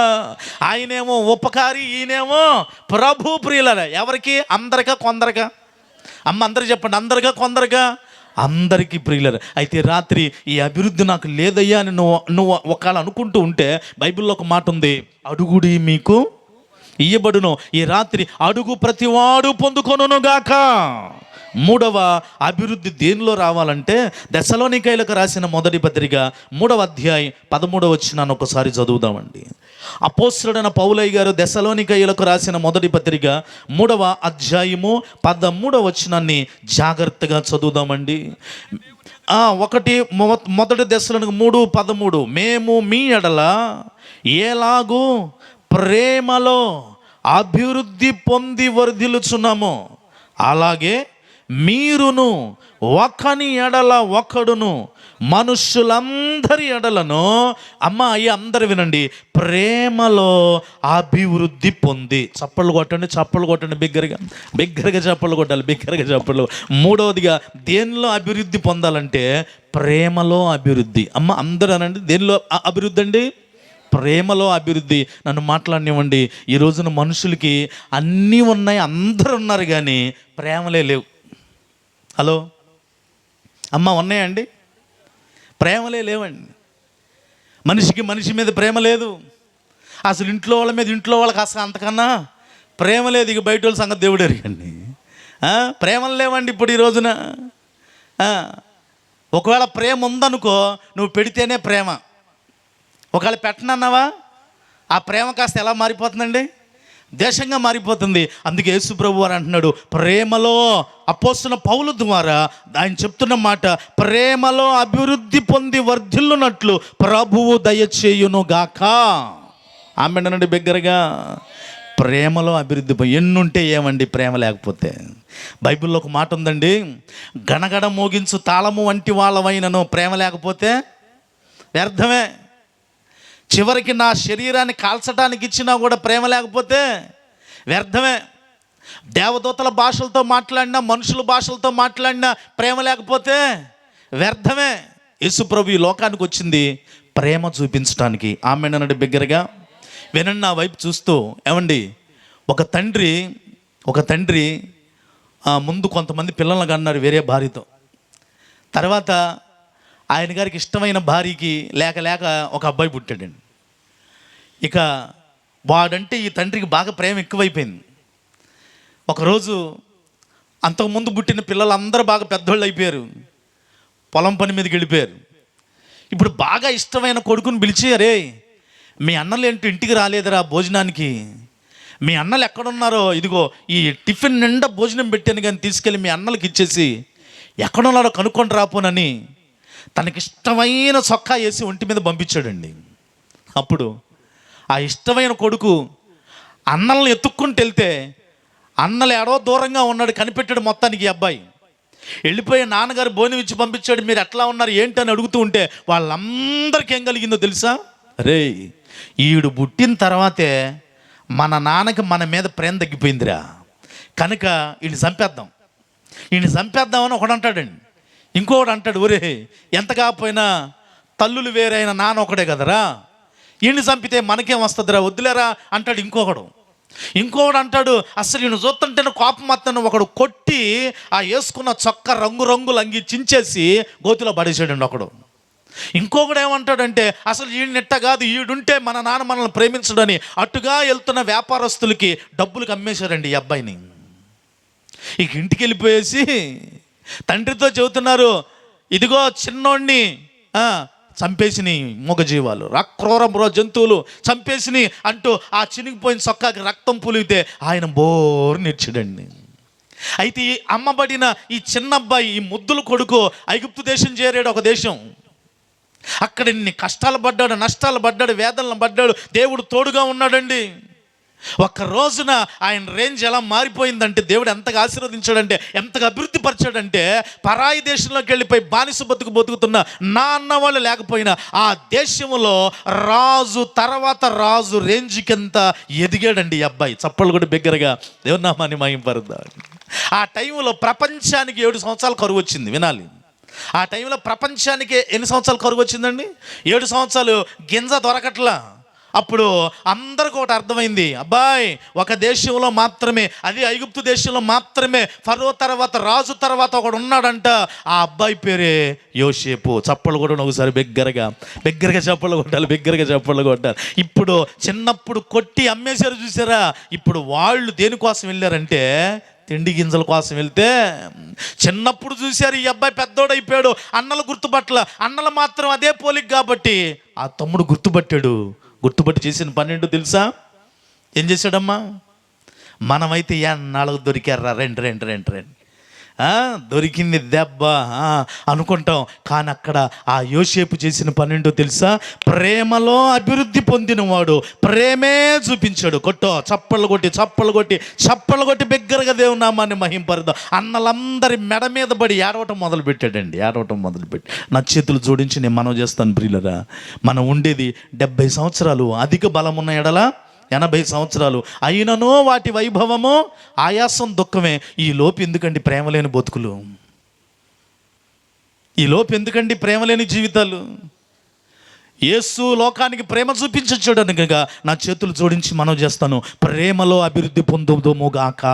ఆయనేమో ఉపకారి, ఈయనేమో ప్రభు. ప్రియులరా, ఎవరికి? అందరికా కొందరికా? అమ్మ అందరు చెప్పండి, అందరికా కొందరికా? అందరికీ ప్రియులరు. అయితే రాత్రి ఈ అభివృద్ధి నాకు లేదయ్యా అని నువ్వు ఒకవేళ అనుకుంటూ ఉంటే బైబిల్లో ఒక మాట ఉంది, అడుగుడి మీకు ఇయ్యబడును. ఈ రాత్రి అడుగు ప్రతివాడు పొందుకొనును గాక. 3వ అభివృద్ధి దేనిలో రావాలంటే దెస్సలోనికైలకు రాసిన మొదటి పత్రిక 3వ అధ్యాయం 13వ వచనాన్ని ఒకసారి చదువుదామండి. అపోస్తలుడైన పౌలయ్య గారు దెస్సలోనికైలకు రాసిన మొదటి పత్రిక 3వ అధ్యాయము 13వ వచనాన్ని జాగ్రత్తగా చదువుదామండి. మొదటి దెస్సలోనిక 3:13, మేము మీ ఎడల ఎలాగూ ప్రేమలో అభివృద్ధి పొంది వర్ధిల్లుచున్నాము, అలాగే మీరును ఒకని ఎడల ఒకడును మనుష్యులందరి ఎడలను, అమ్మ అయ్యి అందరు వినండి, ప్రేమలో అభివృద్ధి పొంది. చప్పళ్ళు కొట్టండి బిగ్గరగా చప్పళ్ళు కొట్టాలి, బిగ్గరగా చప్పళ్ళు. 3వదిగా దేనిలో అభివృద్ధి పొందాలంటే ప్రేమలో అభివృద్ధి. అమ్మ అందరూ అనండి, దేనిలో అభివృద్ధి అండి? ప్రేమలో అభివృద్ధి. నన్ను మాట్లాడినివ్వండి. ఈ రోజున మనుషులకి అన్నీ ఉన్నాయి, అందరూ ఉన్నారు, కానీ ప్రేమలే లేవు. హలో అమ్మ, ఉన్నాయండి? ప్రేమలే లేవండి. మనిషికి మనిషి మీద ప్రేమ లేదు. అసలు ఇంట్లో వాళ్ళ మీద ఇంట్లో వాళ్ళకి అసలు అంతకన్నా ప్రేమ లేదు. ఇక బయట వాళ్ళ సంగతి దేవుడు ఎరగండి. ప్రేమలు లేవండి ఇప్పుడు ఈ రోజున. ఒకవేళ ప్రేమ ఉందనుకో, నువ్వు పెడితేనే ప్రేమ. ఒకవేళ పెట్టనన్నావా, ఆ ప్రేమ కాస్త ఎలా మారిపోతుందండి? దేశంగా మారిపోతుంది. అందుకే యేసు ప్రభు అని అంటున్నాడు, ప్రేమలో అపోస్తలుడైన పౌలు ద్వారా ఆయన చెప్తున్న మాట, ప్రేమలో అభివృద్ధి పొంది వర్ధిల్లునట్లు ప్రభువు దయచేయును గాక. ఆమెనండి బిగ్గరగా. ప్రేమలో అభివృద్ధి ఎన్నుంటే ఏమండి ప్రేమ లేకపోతే? బైబిల్లో ఒక మాట ఉందండి, గణగణ మోగించు తాళము వంటి వాళ్ళవైనను ప్రేమ లేకపోతే వ్యర్థమే. చివరికి నా శరీరాన్ని కాల్చడానికి ఇచ్చినా కూడా ప్రేమ లేకపోతే వ్యర్థమే. దేవదూతల భాషలతో మాట్లాడినా, మనుషుల భాషలతో మాట్లాడినా ప్రేమ లేకపోతే వ్యర్థమే. యేసు ప్రభు ఈ లోకానికి వచ్చింది ప్రేమ చూపించడానికి. ఆమెనండి బిగ్గరగా. వినండి నా వైపు చూస్తూ. ఏమండి, ఒక తండ్రి ముందు కొంతమంది పిల్లలను కన్నారు వేరే భార్యతో. తర్వాత ఆయన గారికి ఇష్టమైన భార్యకి లేక ఒక అబ్బాయి పుట్టాడండి. ఇక వాడంటే ఈ తండ్రికి బాగా ప్రేమ ఎక్కువైపోయింది. ఒకరోజు అంతకుముందు పుట్టిన పిల్లలందరూ బాగా పెద్దోళ్ళు అయిపోయారు, పొలం పని మీదకి వెళ్ళిపోయారు. ఇప్పుడు బాగా ఇష్టమైన కొడుకుని పిలిచి, అరే మీ అన్నలు ఏంటి ఇంటికి రాలేదురా భోజనానికి? మీ అన్నలు ఎక్కడున్నారో ఇదిగో ఈ టిఫిన్ నిండా భోజనం పెట్టాను కానీ తీసుకెళ్ళి మీ అన్నలకు ఇచ్చేసి ఎక్కడున్నారో కనుక్కొని రాపోనని తనకిష్టమైన చొక్కా వేసి ఒంటి మీద పంపించాడండి. అప్పుడు ఆ ఇష్టమైన కొడుకు అన్నలను ఎత్తుక్కుంటూ వెళ్తే అన్నలు ఎడో దూరంగా ఉన్నాడు, కనిపెట్టాడు మొత్తానికి. ఈ అబ్బాయి వెళ్ళిపోయి నాన్నగారు భోజనం ఇచ్చి పంపించాడు, మీరు ఎట్లా ఉన్నారు ఏంటని అడుగుతూ ఉంటే వాళ్ళందరికీ ఏం కలిగిందో తెలుసా? రే, ఈడు పుట్టిన తర్వాతే మన నాన్నకి మన మీద ప్రేమ తగ్గిపోయిందిరా, కనుక ఈయన చంపేద్దామని ఒకడు అంటాడండి. ఇంకొకడు అంటాడు, ఒరే ఎంత కాకపోయినా తల్లులు వేరైన నాన్న ఒకడే కదరా, ఈయన చంపితే మనకేం వస్తుందిరా, వద్దులేరా అంటాడు ఇంకొకడు అంటాడు, అసలు ఈయన చూస్తుంటేనే కోపం వస్తాను. ఒకడు కొట్టి ఆ వేసుకున్న చొక్క రంగురంగులు అంగి చించేసి గోతిలో పడేసాడండి ఒకడు. ఇంకొకడు ఏమంటాడంటే, అసలు ఈయనెట్ట కాదు, ఈడుంటే మన నాన్న మనల్ని ప్రేమించడని అటుగా వెళ్తున్న వ్యాపారస్తులకి డబ్బులకు అమ్మేశారండి ఈ అబ్బాయిని. ఇక ఇంటికి వెళ్ళిపోయేసి తండ్రితో చెబుతున్నారు, ఇదిగో చిన్నోడిని చంపేసిని మూగజీవాలు, క్రూర జంతువులు చంపేసిని అంటూ ఆ చినిగిపోయిన చొక్కాకి రక్తం పులిగితే ఆయన బోరు నేర్చాడండి. అయితే ఈ అమ్మబడిన ఈ చిన్న అబ్బాయి, ఈ ముద్దుల కొడుకు ఐగుప్తు దేశం చేరాడు. ఒక దేశం, అక్కడ ఇన్ని కష్టాలు పడ్డాడు, నష్టాలు పడ్డాడు, వేదనలు పడ్డాడు. దేవుడు తోడుగా ఉన్నాడండి. ఒక్క రోజున ఆయన రేంజ్ ఎలా మారిపోయిందంటే, దేవుడు ఎంతగా ఆశీర్వదించాడంటే, ఎంతగా అభివృద్ధి పరిచాడంటే, పరాయి దేశంలోకి వెళ్ళిపోయి బానిస బతుకుతున్న నా అన్న వాళ్ళు లేకపోయినా ఆ దేశంలో రాజు తర్వాత రాజు రేంజ్కి ఎంత ఎదిగాడండి ఈ అబ్బాయి. చప్పళ్ళు కూడా బిగ్గరగా దేవుని నామాన్ని మహింపరుద్దాం. ఆ టైంలో ప్రపంచానికి 7 సంవత్సరాలు కరువు వచ్చింది. వినాలి, ఆ టైంలో ప్రపంచానికి ఎన్ని సంవత్సరాలు కరువు వచ్చిందండి? 7 సంవత్సరాలు గింజ దొరకట్లా. అప్పుడు అందరికి ఒకటి అర్థమైంది, అబ్బాయి ఒక దేశంలో మాత్రమే, అది ఐగుప్తు దేశంలో మాత్రమే ఫరో తర్వాత రాజు తర్వాత ఒకడు ఉన్నాడంట. ఆ అబ్బాయి పేరే యోసేపు. చప్పలు కూడా ఒకసారి బిగ్గరగా చప్పలు కొట్టాలి. ఇప్పుడు చిన్నప్పుడు కొట్టి అమ్మేశారు చూసారా, ఇప్పుడు వాళ్ళు దేనికోసం వెళ్ళారంటే తిండి గింజల కోసం వెళ్తే, చిన్నప్పుడు చూశారు ఈ అబ్బాయి పెద్దోడైపోయాడు, అన్నలు గుర్తుపట్ల, అన్నలు మాత్రం అదే పోలిక కాబట్టి ఆ తమ్ముడు గుర్తుపట్టి చేసిన పని ఏంటో తెలుసా? ఏం చేశాడమ్మా? మనమైతే ఎన్నాళ్ళకు దొరికారా, రండి దొరికింది దెబ్బ అనుకుంటాం. కానీ అక్కడ ఆ యోసేపు చేసిన పని ఏంటో తెలుసా? ప్రేమలో అభివృద్ధి పొందినవాడు ప్రేమే చూపించాడు. చప్పళ్ళు కొట్టి బిగ్గరగా దేవుని నామాన్ని మహింపరుదాం. అన్నలందరి మెడ మీద పడి ఏడవటం మొదలుపెట్టాడండి. నా చేతులు జోడించి నేను మనవి చేస్తాను ప్రియులరా, మనం ఉండేది 70 సంవత్సరాలు, అధిక బలం ఉన్న ఎడల 80 సంవత్సరాలు అయినను వాటి వైభవము ఆయాసం దుఃఖమే. ఈ లోపు ఎందుకండి ప్రేమలేని బతుకులు? ఈ లోపు ఎందుకండి ప్రేమలేని జీవితాలు? యేసు లోకానికి ప్రేమ చూపించొచ్చాడు కనుక నా చేతులు జోడించి మనవి చేస్తాను, ప్రేమలో అభివృద్ధి పొందుదుముగాక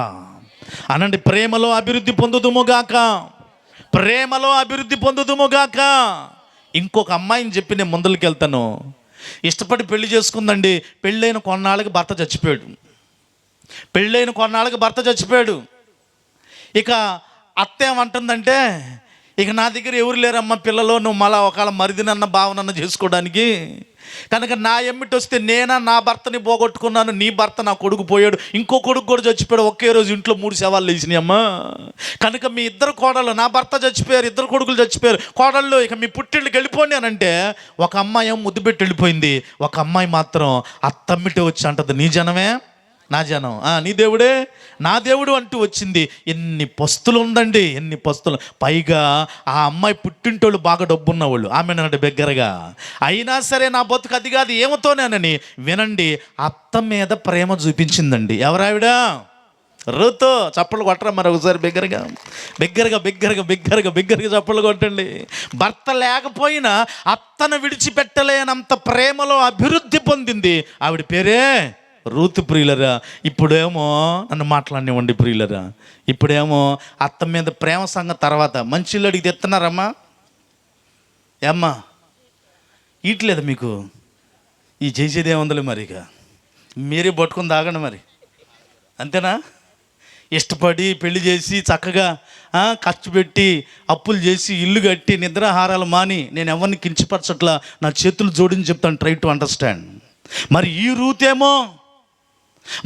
అనండి. ప్రేమలో అభివృద్ధి పొందుదుముగాక. ప్రేమలో అభివృద్ధి పొందుదుముగాక. ఇంకొక అమ్మాయిని చెప్పి నేను ముందరికి వెళ్తాను. ఇష్టపడి పెళ్లి చేసుకుందండి. పెళ్ళైన కొన్నాళ్ళకి భర్త చచ్చిపోయాడు. ఇక అత్త ఏమంటుందంటే, ఇక నా దగ్గర ఎవరు లేరమ్మా పిల్లలు, నువ్వు మళ్ళా ఒకవేళ మరిదినన్న భావనన్న చేసుకోవడానికి, కనుక నా ఎమ్మిటి వస్తే నేనా నా భర్తని పోగొట్టుకున్నాను, నీ భర్త నా కొడుకు పోయాడు, ఇంకో కొడుకు కూడా చచ్చిపోయాడు, ఒకే రోజు ఇంట్లో 3 శవాలు లేచినాయి అమ్మా. కనుక మీ ఇద్దరు కోడళ్ళు, నా భర్త చచ్చిపోయారు, 2 కొడుకులు చచ్చిపోయారు, కోడళ్ళు ఇక మీ పుట్టిళ్ళకి వెళ్ళిపోండి అని అంటే, ఒక అమ్మాయి ఏమో ముద్దు పెట్టి వెళ్ళిపోయింది, ఒక అమ్మాయి మాత్రం అత్తమ్మిటే వచ్చి అంటది, నీ జనమే నా జనం, నీ దేవుడే నా దేవుడు అంటూ వచ్చింది. ఎన్ని పస్తులు ఉందండి, ఎన్ని పస్తులు. పైగా ఆ అమ్మాయి పుట్టింటోళ్ళు బాగా డబ్బున్న వాళ్ళు, ఆమెనంటే బిగ్గరగా. అయినా సరే నా బతుకు అది కాదు ఏమతోనేనని వినండి, అత్త మీద ప్రేమ చూపించిందండి. ఎవరావిడ? రూతు. చప్పలు కొట్టరా మరి ఒకసారి బిగ్గరగా చప్పలు కొట్టండి. భర్త లేకపోయినా అత్తను విడిచిపెట్టలేనంత ప్రేమలో అభివృద్ధి పొందింది. ఆవిడ పేరే రూతు. ప్రియులరా, ఇప్పుడేమో నన్ను మాట్లాడినివ్వండి ప్రియులరా, ఇప్పుడేమో అత్త మీద ప్రేమ సంగతి తర్వాత మంచిళ్ళు అడిగితే ఎత్తున్నారమ్మా, ఏమ్మా ఇట్లేదు మీకు ఈ చేసేది ఏముందలే, మరి ఇక మీరే పట్టుకుని తాగండి మరి, అంతేనా? ఇష్టపడి పెళ్లి చేసి చక్కగా ఖర్చు పెట్టి అప్పులు చేసి ఇల్లు కట్టి నిద్రాహారాలు మాని, నేను ఎవరిని కించపరచట్లా, నా చేతులు జోడించి చెప్తాను, ట్రై టు అండర్స్టాండ్. మరి ఈ రూతేమో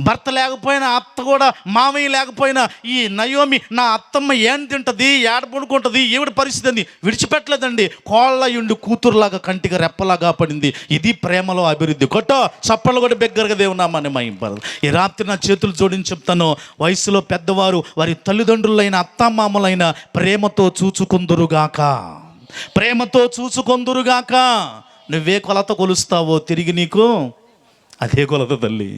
భర్త లేకపోయినా, అత్త కూడా మామయ్య లేకపోయినా, ఈ నయోమి నా అత్తమ్మ ఏం తింటుంది, ఏడ పడుకుంటుంది, ఈవిడ పరిస్థితి అంది, విడిచిపెట్టలేదండి. కోళ్ళయుండి కూతురులాగా కంటిగా రెప్పలాగా పడింది. ఇది ప్రేమలో అభివృద్ధి. చప్పళ్ళు కూడా బిగ్గరగా దేవునామాన్ని మహింపరు. ఈ రాత్రి నా చేతులు జోడించి చెప్తాను, వయసులో పెద్దవారు వారి తల్లిదండ్రులైన అత్తామామలైన ప్రేమతో చూచుకొందురుగాక. నువ్వే కొలత కొలుస్తావో తిరిగి నీకు అదే కొలత తల్లి.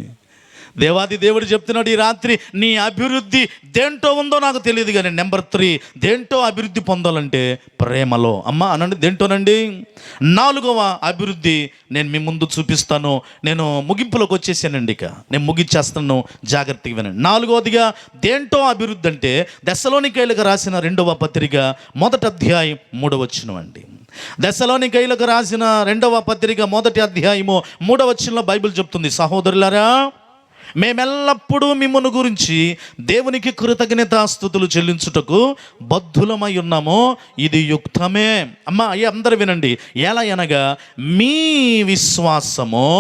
దేవాది దేవుడు చెప్తున్నాడు ఈ రాత్రి, నీ అభివృద్ధి దేంటో ఉందో నాకు తెలియదు కానీ, నెంబర్ 3 దేంటో అభివృద్ధి పొందాలంటే ప్రేమలో. అమ్మ అనండి, దేంటోనండి? 4వ అభివృద్ధి నేను మీ ముందు చూపిస్తాను. నేను ముగింపులోకి వచ్చేసానండి, ఇక నేను ముగించేస్తాను, జాగ్రత్తగా వినండి. 4వదిగా దేంటో అభివృద్ధి అంటే దెస్సలోనికైలకు రాసిన 2వ పత్రిక 1వ అధ్యాయం 3వ వచనం అండి. దెస్సలోనికైలకు రాసిన 2వ పత్రిక 1వ అధ్యాయము 3వ వచనంలో బైబిల్ చెప్తుంది, సహోదరులారా, మేమెల్లప్పుడూ మిమ్మును గురించి దేవునికి కృతజ్ఞతాస్తుతులు చెల్లించుటకు బద్ధులమై ఉన్నాము, ఇది యుక్తమే. అమ్మా అందరూ వినండి. ఎలా అనగా మీ విశ్వాసము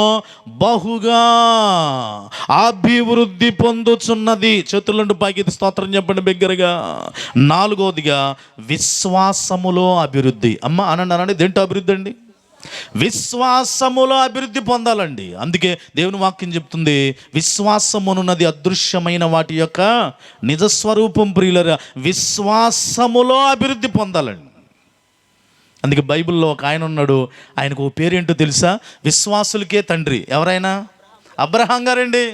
బహుగా అభివృద్ధి పొందుచున్నది. చేతులంటూ పైకి స్తోత్రం చెప్పండి బిగ్గరగా. 4వదిగా విశ్వాసములో అభివృద్ధి. అమ్మ అనండి, దేంటో అభివృద్ధి అండి? విశ్వాసములో అభివృద్ధి పొందాలండి. అందుకే దేవుని వాక్యం చెప్తుంది, విశ్వాసమునున్నది అదృశ్యమైన వాటి యొక్క నిజస్వరూపం. ప్రియులరా, విశ్వాసములో అభివృద్ధి పొందాలండి. అందుకే బైబిల్లో ఒక ఆయన ఉన్నాడు, ఆయనకు పేరేంటో తెలుసా? విశ్వాసులకే తండ్రి. ఎవరైనా? అబ్రహాం గారండి.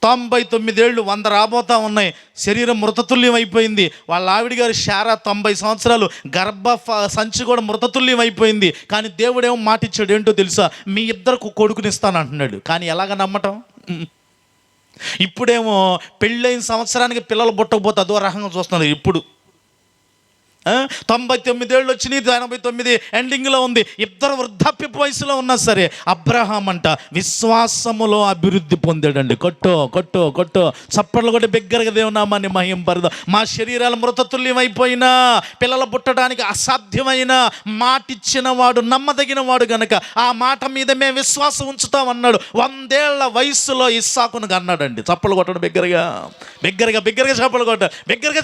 99 ఏళ్ళు, 100 రాబోతా ఉన్నాయి, శరీరం మృతతుల్యం అయిపోయింది. వాళ్ళ ఆవిడ గారు శారా 90 సంవత్సరాలు, గర్భ సంచి కూడా మృతతుల్యం అయిపోయింది. కానీ దేవుడేమో మాట ఇచ్చాడు, ఏంటో తెలుసా? మీ ఇద్దరికి కొడుకునిస్తాను అంటున్నాడు. కానీ ఎలాగ నమ్మటం? ఇప్పుడేమో పెళ్ళైన సంవత్సరానికి పిల్లలు పుట్టకపోతే అదో రకంగా చూస్తున్నారు. ఇప్పుడు 99 ఏళ్ళు వచ్చినాయి, 89 ఎండింగ్లో ఉంది, ఇద్దరు వృద్ధాప్యపు వయసులో ఉన్నా సరే అబ్రహాం అంట విశ్వాసములో అభివృద్ధి పొందాడండి. కొట్టు చప్పట్లు కొట్టి బిగ్గరగా దేవునామాన్ని మహింపరదు. మా శరీరాలు మృతతుల్యం అయిపోయినా, పిల్లలు పుట్టడానికి అసాధ్యమైన మాటిచ్చిన వాడు నమ్మదగిన వాడు గనక ఆ మాట మీద మేము విశ్వాసం ఉంచుతామన్నాడు. 100 ఏళ్ల వయసులో ఇస్సాకును అన్నాడండి. చప్పలు కొట్టడం బిగ్గరగా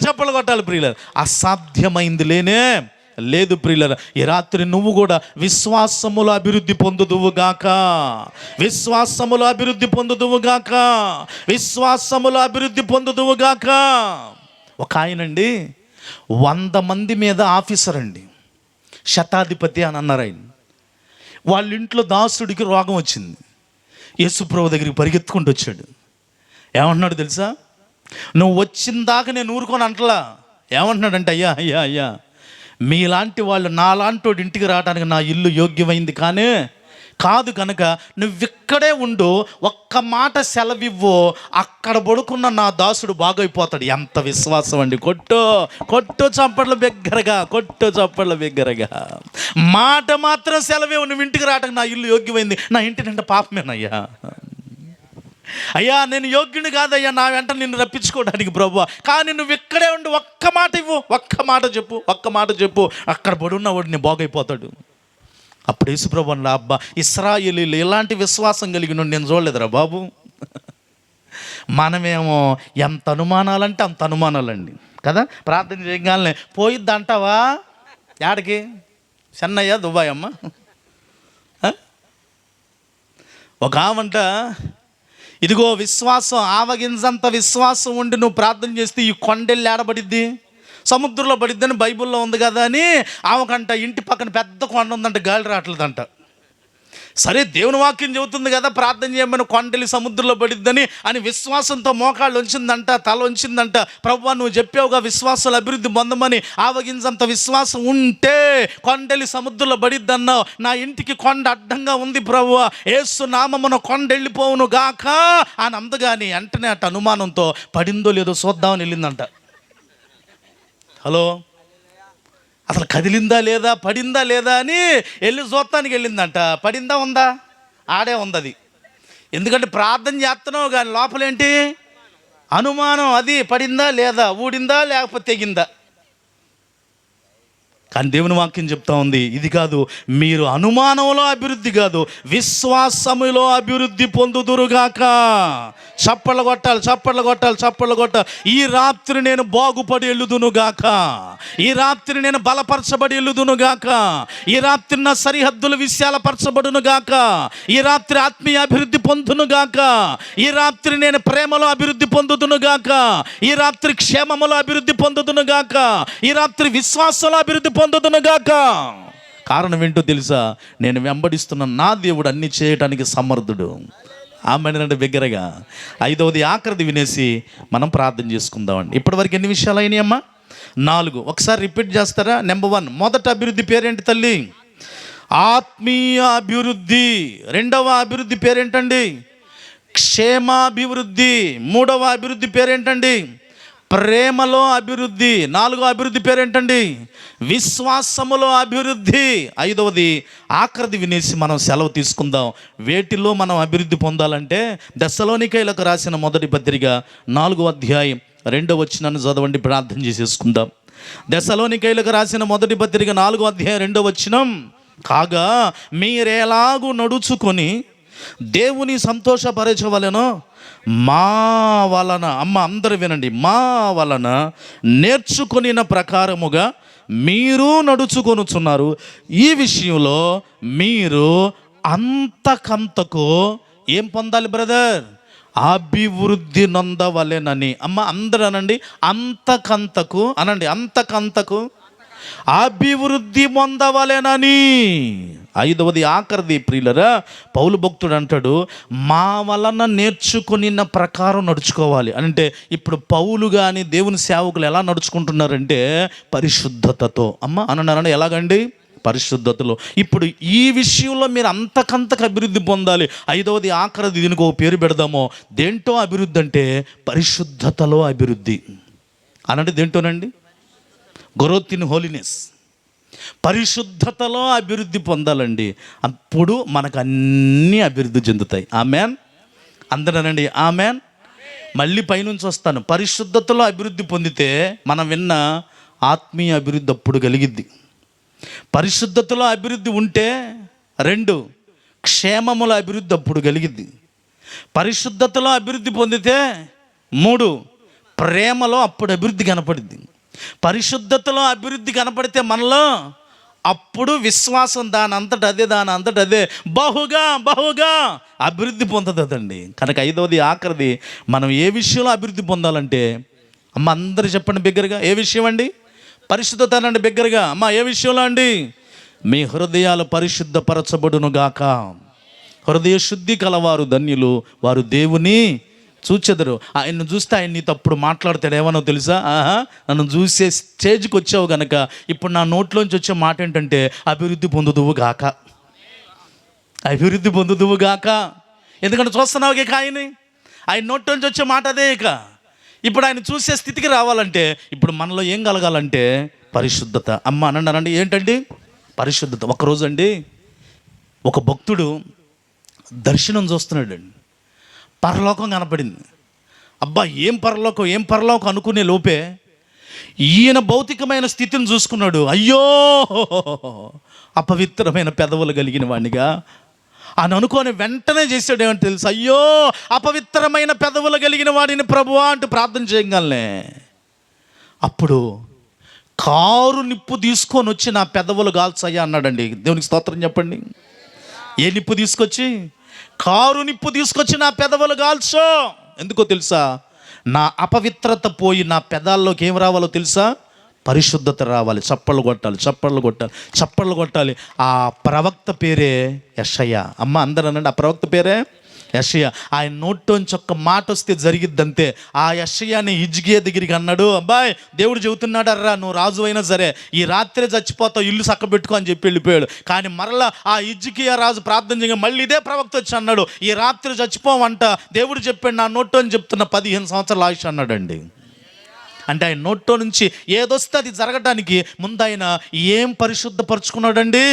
చప్పలు కొట్టాలి ప్రియులారా. అసాధ్యమైన లేనే లేదు ప్రియులారా. ఈ రాత్రి నువ్వు కూడా విశ్వాసములో అభివృద్ధి పొందుదువుగాక. ఒక ఆయనండి 100 మంది మీద ఆఫీసర్ అండి, శతాధిపతి అని అన్నారు ఆయన. వాళ్ళ ఇంట్లో దాసుడికి రోగం వచ్చింది. యేసుప్రభు దగ్గరికి పరిగెత్తుకుంటూ వచ్చాడు. ఏమంటున్నాడు తెలుసా? నువ్వు వచ్చిన దాకా నేను ఊరుకొని అంటలా. ఏమంటున్నాడంటే, అయ్యా మీలాంటి వాళ్ళు నాలాంటి వాడు ఇంటికి రావడానికి నా ఇల్లు యోగ్యమైంది కానీ కాదు కనుక నువ్విక్కడే ఉండు, ఒక్క మాట సెలవివ్వు, అక్కడ పడుకున్న నా దాసుడు బాగైపోతాడు. ఎంత విశ్వాసం అండి! కొట్టు చప్పట్ల బిగ్గరగా, కొట్టు చప్పట్ల బిగ్గరగా. మాట మాత్రం సెలవివ్వు. నువ్వు ఇంటికి రావటం నా ఇల్లు యోగ్యమైంది, నా ఇంటి నిండా పాపమేనయ్యా, అయ్యా నేను యోగ్యుని కాదయ్యా నా వెంట నిన్ను రప్పించుకోవడానికి ప్రభువా, కానీ నువ్వు ఇక్కడే ఉండి ఒక్క మాట ఇవ్వు, ఒక్క మాట చెప్పు, అక్కడ పడున్న వాడిని బాగైపోతాడు. అప్పుడు యేసుప్రభు అన్నాడు, అబ్బా ఇశ్రాయేలీయులు ఇలాంటి విశ్వాసం కలిగిన నేను చూడలేదురా బాబు. మనమేమో ఎంత అనుమానాలంటే అంత అనుమానాలండి కదా. ప్రార్థన చేయగానే పోయిద్ది అంటావా? యాడికి? చెన్నయ్య, దుబాయ్ అమ్మ? ఒక ఆమంట, ఇదిగో విశ్వాసం, ఆవగింజంత విశ్వాసం ఉండి నువ్వు ప్రార్థన చేస్తే ఈ కొండెళ్ళి ఏడబడిద్ది, సముద్రంలో పడిద్దని బైబిల్లో ఉంది కదా అని ఆమెకంట ఇంటి పక్కన పెద్ద కొండ ఉందంట, గాలి రావట్లేదంట. సరే దేవుని వాక్యం చెబుతుంది కదా ప్రార్థన చేయమని, కొండలి సముద్రంలో పడిద్దని అని విశ్వాసంతో మోకాళ్ళు ఉంచిందంట, తల ఉంచిందంట. ప్రభువా నువ్వు చెప్పావుగా విశ్వాసాలు అభివృద్ధి పొందమని, ఆవగింజంత విశ్వాసం ఉంటే కొండలి సముద్రంలో పడిద్దన్నావు, నా ఇంటికి కొండ అడ్డంగా ఉంది ప్రభువా, యేసు నామమున కొండ వెళ్ళిపోవును గాక అని అందగాని వెంటనే అట్ట అనుమానంతో పడిందో లేదో చూద్దామని వెళ్ళిందంట. హలో, అసలు కదిలిందా లేదా, పడిందా లేదా అని వెళ్ళి చూస్తానికి వెళ్ళిందంట. పడిందా ఉందా? ఆడే ఉంది అది. ఎందుకంటే ప్రార్థన చేస్తున్నావు కానీ లోపలేంటి అనుమానం. అది పడిందా లేదా, ఊడిందా లేకపోతే తెగిందా. కానీ దేవుని వాక్యం చెప్తా ఉంది, ఇది కాదు, మీరు అనుమానంలో అభివృద్ధి కాదు విశ్వాసములో అభివృద్ధి పొందుదురుగాక. చప్పట్లు కొట్టాలి. ఈ రాత్రి నేను బాగుపడి వెళ్ళుదునుగాక, ఈ రాత్రి నేను బలపరచబడి వెళ్ళుదునుగాక, ఈ రాత్రి నా సరిహద్దులు విశాలపరచబడునుగాక, ఈ రాత్రి ఆత్మీయ అభివృద్ధి పొందునుగాక, ఈ రాత్రి నేను ప్రేమలో అభివృద్ధి పొందుదునుగాక, ఈ రాత్రి క్షేమములో అభివృద్ధి పొందుదునుగాక, ఈ రాత్రి విశ్వాసంలో అభివృద్ధి పొందుదునుగాక. కారణం ఏంటో తెలుసా? నేను వెంబడిస్తున్న నా దేవుడు అన్ని చేయటానికి సమర్థుడు. ఆమెనంటే బిగ్గరగా. 5వది ఆఖరిది వినేసి మనం ప్రార్థన చేసుకుందామండి. ఇప్పటివరకు ఎన్ని విషయాలు అయినాయమ్మా? 4. ఒకసారి రిపీట్ చేస్తారా? నెంబర్ 1, మొదటి అభివృద్ధి పేరేంటి తల్లి? ఆత్మీయ అభివృద్ధి. 2వ అభివృద్ధి పేరేంటండి? క్షేమాభివృద్ధి. 3వ అభివృద్ధి పేరేంటండి? ప్రేమలో అభివృద్ధి. 4వ అభివృద్ధి పేరేంటండి? విశ్వాసములో అభివృద్ధి. 5వది ఆఖరిది వినేసి మనం సెలవు తీసుకుందాం. వేటిలో మనం అభివృద్ధి పొందాలంటే దెస్సలోనికైలకు రాసిన మొదటి పత్రిక 4వ అధ్యాయం 2వ వచనాన్ని చదవండి, ప్రార్థన చేసేసుకుందాం. దెస్సలోనికైలకు రాసిన మొదటి పత్రిక 4వ అధ్యాయం 2వ వచనం, కాగా మీరెలాగూ నడుచుకొని దేవుని సంతోషపరచవలెనో మా వలన, అమ్మ అందరూ వినండి, మా వలన నేర్చుకొనిన ప్రకారముగా మీరు నడుచుకొనుచున్నారు. ఈ విషయంలో మీరు అంతకంతకు ఏం పొందాలి బ్రదర్? అభివృద్ధి నొందవలెనని. అమ్మ అందరూ అనండి, అంతకంతకు అనండి, అంతకంతకు అభివృద్ధి పొందవలెనని. 5వది ఆఖరిది ప్రియులరా, పౌలు భక్తుడు అంటాడు, మా వలన నేర్చుకున్న ప్రకారం నడుచుకోవాలి. అంటే ఇప్పుడు పౌలు కానీ దేవుని సేవకులు ఎలా నడుచుకుంటున్నారంటే పరిశుద్ధతతో. అమ్మ అన్నారని ఎలాగండి? పరిశుద్ధతలో. ఇప్పుడు ఈ విషయంలో మీరు అంతకంతకు అభివృద్ధి పొందాలి. 5వది ఆఖరిది, దీనికి ఒక పేరు పెడదామో. దేంటో అభివృద్ధి అంటే పరిశుద్ధతలో అభివృద్ధి అనంటే దేంటోనండి? Growth in holiness. పరిశుద్ధతలో అభివృద్ధి పొందాలండి. అప్పుడు మనకు అన్నీ అభివృద్ధి చెందుతాయి. ఆమెన్. అందరనండి ఆమెన్. మళ్ళీ పైనుంచి వస్తాను. పరిశుద్ధతలో అభివృద్ధి పొందితే మనం విన్న ఆత్మీయ అభివృద్ధి అప్పుడు కలిగిద్ది. పరిశుద్ధతలో అభివృద్ధి ఉంటే 2 క్షేమముల అభివృద్ధి అప్పుడు కలిగిద్ది. పరిశుద్ధతలో అభివృద్ధి పొందితే 3 ప్రేమలో అప్పుడు అభివృద్ధి కనపడిద్ది. పరిశుద్ధతలో అభివృద్ధి కనపడితే మనలో అప్పుడు విశ్వాసం దాని అంతట అదే బహుగా అభివృద్ధి పొందుతుందండి. కనుక 5వది ఆఖరిది మనం ఏ విషయంలో అభివృద్ధి పొందాలంటే, అమ్మ అందరూ చెప్పండి బిగ్గరగా, ఏ విషయం అండి? పరిశుద్ధత అనండి బిగ్గరగా. అమ్మ ఏ విషయంలో అండి? మీ హృదయాలు పరిశుద్ధపరచబడును గాక. హృదయ శుద్ధి కలవారు ధన్యులు, వారు దేవుని చూచెదరు. ఆయన్ను చూస్తే ఆయన నీతో అప్పుడు మాట్లాడతాడు. ఏమనో తెలుసా? నన్ను చూసే స్టేజ్కి వచ్చావు కనుక ఇప్పుడు నా నోట్లోంచి వచ్చే మాట ఏంటంటే అభివృద్ధి పొందుదువు గాక. అభివృద్ధి పొందుదువు గాక. ఎందుకంటే చూస్తున్నావు ఇక ఆయన నోటి నుంచి వచ్చే మాట అదే. ఇప్పుడు ఆయన చూసే స్థితికి రావాలంటే ఇప్పుడు మనలో ఏం కలగాలంటే పరిశుద్ధత. అమ్మ అనండి ఏంటండి పరిశుద్ధత. ఒకరోజు అండి ఒక భక్తుడు దర్శనం చూస్తున్నాడు అండి. పరలోకం కనపడింది. అబ్బా ఏం పరలోకం అనుకునే లోపే ఈయన భౌతికమైన స్థితిని చూసుకున్నాడు. అయ్యో అపవిత్రమైన పెదవులు కలిగిన వాడినిగా అని అనుకోని వెంటనే చేశాడు. ఏమంటే తెలుసు, అయ్యో అపవిత్రమైన పెదవులు కలిగిన వాడిని ప్రభువా అంటూ ప్రార్థన చేయగలనే. అప్పుడు కారు నిప్పు తీసుకొని వచ్చి నా పెదవులు కాల్చయ్యా అన్నాడండి. దేవునికి స్తోత్రం చెప్పండి. ఏ నిప్పు తీసుకొచ్చి? కారు నిప్పు తీసుకొచ్చి నా పెదవులు కాల్చో. ఎందుకో తెలుసా? నా అపవిత్రత పోయి నా పెదాల్లోకి ఏం రావాలో తెలుసా? పరిశుద్ధత రావాలి. చప్పళ్ళు కొట్టాలి. ఆ ప్రవక్త పేరే యెషయా. అమ్మ అందరూ అనండి, ఆ ప్రవక్త పేరే యెషయా. ఆయన నోట్లోంచి ఒక్క మాట వస్తే జరిగిద్దంతే. ఆ యెషయాని హిజ్కియా దగ్గరికి అన్నాడు, అబ్బాయి దేవుడు చెబుతున్నాడు అర్రా, నువ్వు రాజు అయినా సరే ఈ రాత్రే చచ్చిపోతావు, ఇల్లు చక్కబెట్టుకో అని చెప్పి వెళ్ళిపోయాడు. కానీ మరలా ఆ హిజ్కియా రాజు ప్రార్థన చేయగా మళ్ళీ ఇదే ప్రవక్త వచ్చి అన్నాడు, ఈ రాత్రి చచ్చిపోవంట, దేవుడు చెప్పాడు నా నోట్లో అని చెప్తున్న 15 సంవత్సరాల ఆయుష్ అన్నాడండి. అంటే ఆయన నోట్లో నుంచి ఏదొస్తే అది జరగటానికి ముందు ఆయన ఏం పరిశుద్ధపరుచుకున్నాడండి?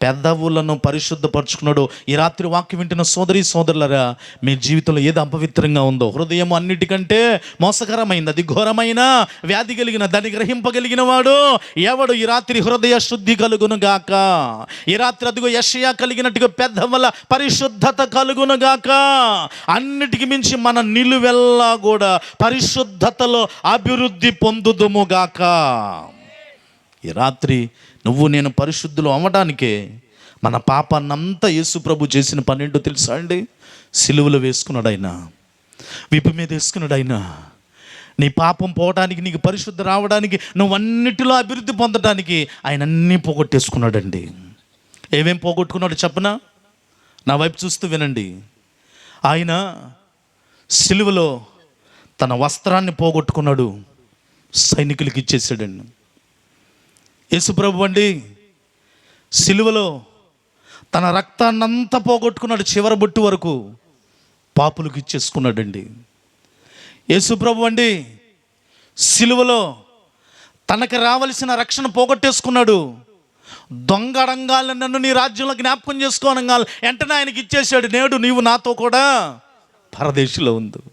పెదవులను పరిశుద్ధపరుచుకున్నాడు. ఈ రాత్రి వాక్యం వింటున్న సోదరులరా, మీ జీవితంలో ఏది అపవిత్రంగా ఉందో, హృదయం అన్నిటికంటే మోసకరమైంది, అది ఘోరమైన వ్యాధి కలిగిన, దాన్ని గ్రహింపగలిగిన వాడు ఎవడు? ఈ రాత్రి హృదయ శుద్ధి కలుగును గాక. ఈ రాత్రి అదిగో యెషయా కలిగినట్టుగా పెదవుల పరిశుద్ధత కలుగును గాక. అన్నిటికి మించి మన నిలువెల్లా కూడా పరిశుద్ధతలో అభివృద్ధి పొందుదుము గాక. ఈ రాత్రి నువ్వు నేను పరిశుద్ధులు అవ్వడానికే మన పాపాన్నంతా యేసు ప్రభు చేసిన పనేంటో తెలుసా అండి? సిలువలో వేసుకున్నాడు ఆయన, వీపు మీద వేసుకున్నాడు ఆయన. నీ పాపం పోవడానికి, నీకు పరిశుద్ధ రావడానికి, నువ్వు అన్నిటిలో అభివృద్ధి పొందడానికి ఆయన అన్నీ పోగొట్టేసుకున్నాడండి. ఏమేం పోగొట్టుకున్నాడు చెప్పనా? నా వైపు చూస్తూ వినండి. ఆయన సిలువలో తన వస్త్రాన్ని పోగొట్టుకున్నాడు, సైనికులకి ఇచ్చేసాడండి. యేసుప్రభు అండి సిలువలో తన రక్తాన్నంతా పోగొట్టుకున్నాడు, చివరి బొట్టు వరకు పాపులకు ఇచ్చేసుకున్నాడండి. యేసుప్రభు అండి సిలువలో తనకి రావలసిన రక్షణ పోగొట్టేసుకున్నాడు. దొంగ అడంగాలని నన్ను నీ రాజ్యంలో జ్ఞాపకం చేసుకోనగాలి వెంటనే ఆయనకి ఇచ్చేసాడు. నేడు నీవు నాతో కూడా పరదేశంలో ఉంది.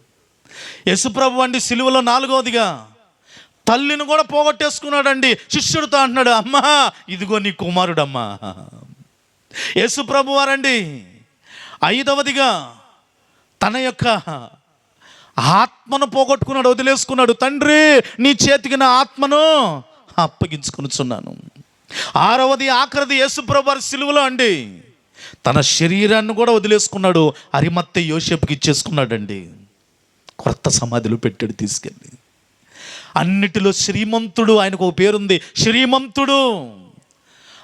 యేసుప్రభు అండి సిలువలో 4వదిగా తల్లిని కూడా పోగొట్టేసుకున్నాడండి. శిష్యుడితో అంటున్నాడు, అమ్మా ఇదిగో నీ కుమారుడమ్మా. యేసుప్రభు వారండి 5వదిగా తన యొక్క ఆత్మను పోగొట్టుకున్నాడు, వదిలేసుకున్నాడు. తండ్రి నీ చేతికి నా ఆత్మను అప్పగించుకొనుచున్నాను. 6వది ఆఖరిది యేసుప్రభు వారి సిలువలో అండి తన శరీరాన్ని కూడా వదిలేసుకున్నాడు. అరిమత్తయి యోసేపుకి ఇచ్చేసుకున్నాడండి. కొత్త సమాధిలో పెట్టాడు తీసుకెళ్ళి. అన్నిటిలో శ్రీమంతుడు. ఆయనకు ఒక పేరుంది, శ్రీమంతుడు.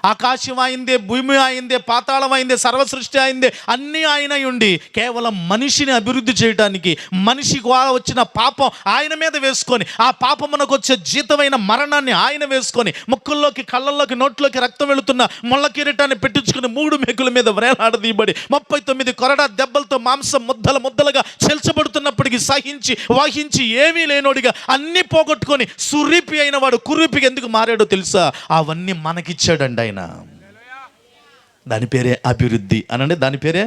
ఆకాశం ఆయిందే, భూమి ఆయిందే, పాతాళం ఆయిందే, సర్వసృష్టి ఆయిందే, అన్నీ ఆయన ఉండి కేవలం మనిషిని అభివృద్ధి చేయడానికి, మనిషికి వచ్చిన పాపం ఆయన మీద వేసుకొని, ఆ పాపమునకు వచ్చే జీతమైన మరణాన్ని ఆయన వేసుకొని, ముక్కుల్లోకి, కళ్ళల్లోకి, నోట్లోకి రక్తం వెళుతున్న ముళ్ళ కిరీటాన్ని పెట్టించుకుని 3 మేకుల మీద వేలాడదీయబడి 39 కొరడా దెబ్బలతో మాంసం ముద్దలుగా చెల్చబడుతున్నప్పటికీ సహించి వహించి ఏమీ లేనోడిగా అన్నీ పోగొట్టుకొని సురీపి అయిన వాడు కురూపికి ఎందుకు మారాడో తెలుసా? అవన్నీ మనకిచ్చాడండి ఆయన. దాని పేరే అభివృద్ధి అనండి. దాని పేరే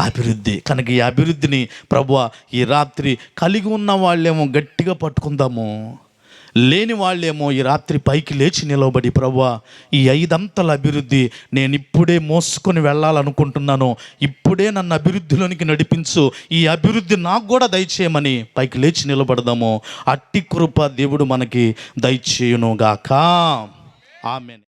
అభివృద్ధి. కనుక ఈ అభివృద్ధిని ప్రభువా ఈ రాత్రి కలిగి ఉన్న వాళ్ళేమో గట్టిగా పట్టుకుందాము, లేని వాళ్ళేమో ఈ రాత్రి పైకి లేచి నిలబడి ప్రభువా ఈ 5 అంతల అభివృద్ధి నేను ఇప్పుడే మోసుకొని వెళ్ళాలనుకుంటున్నాను, ఇప్పుడే నన్ను అభివృద్ధిలోనికి నడిపించు, ఈ అభివృద్ధి నాకు కూడా దయచేయమని పైకి లేచి నిలబడదాము. అట్టి కృప దేవుడు మనకి దయచేయునుగాక. ఆమేన్.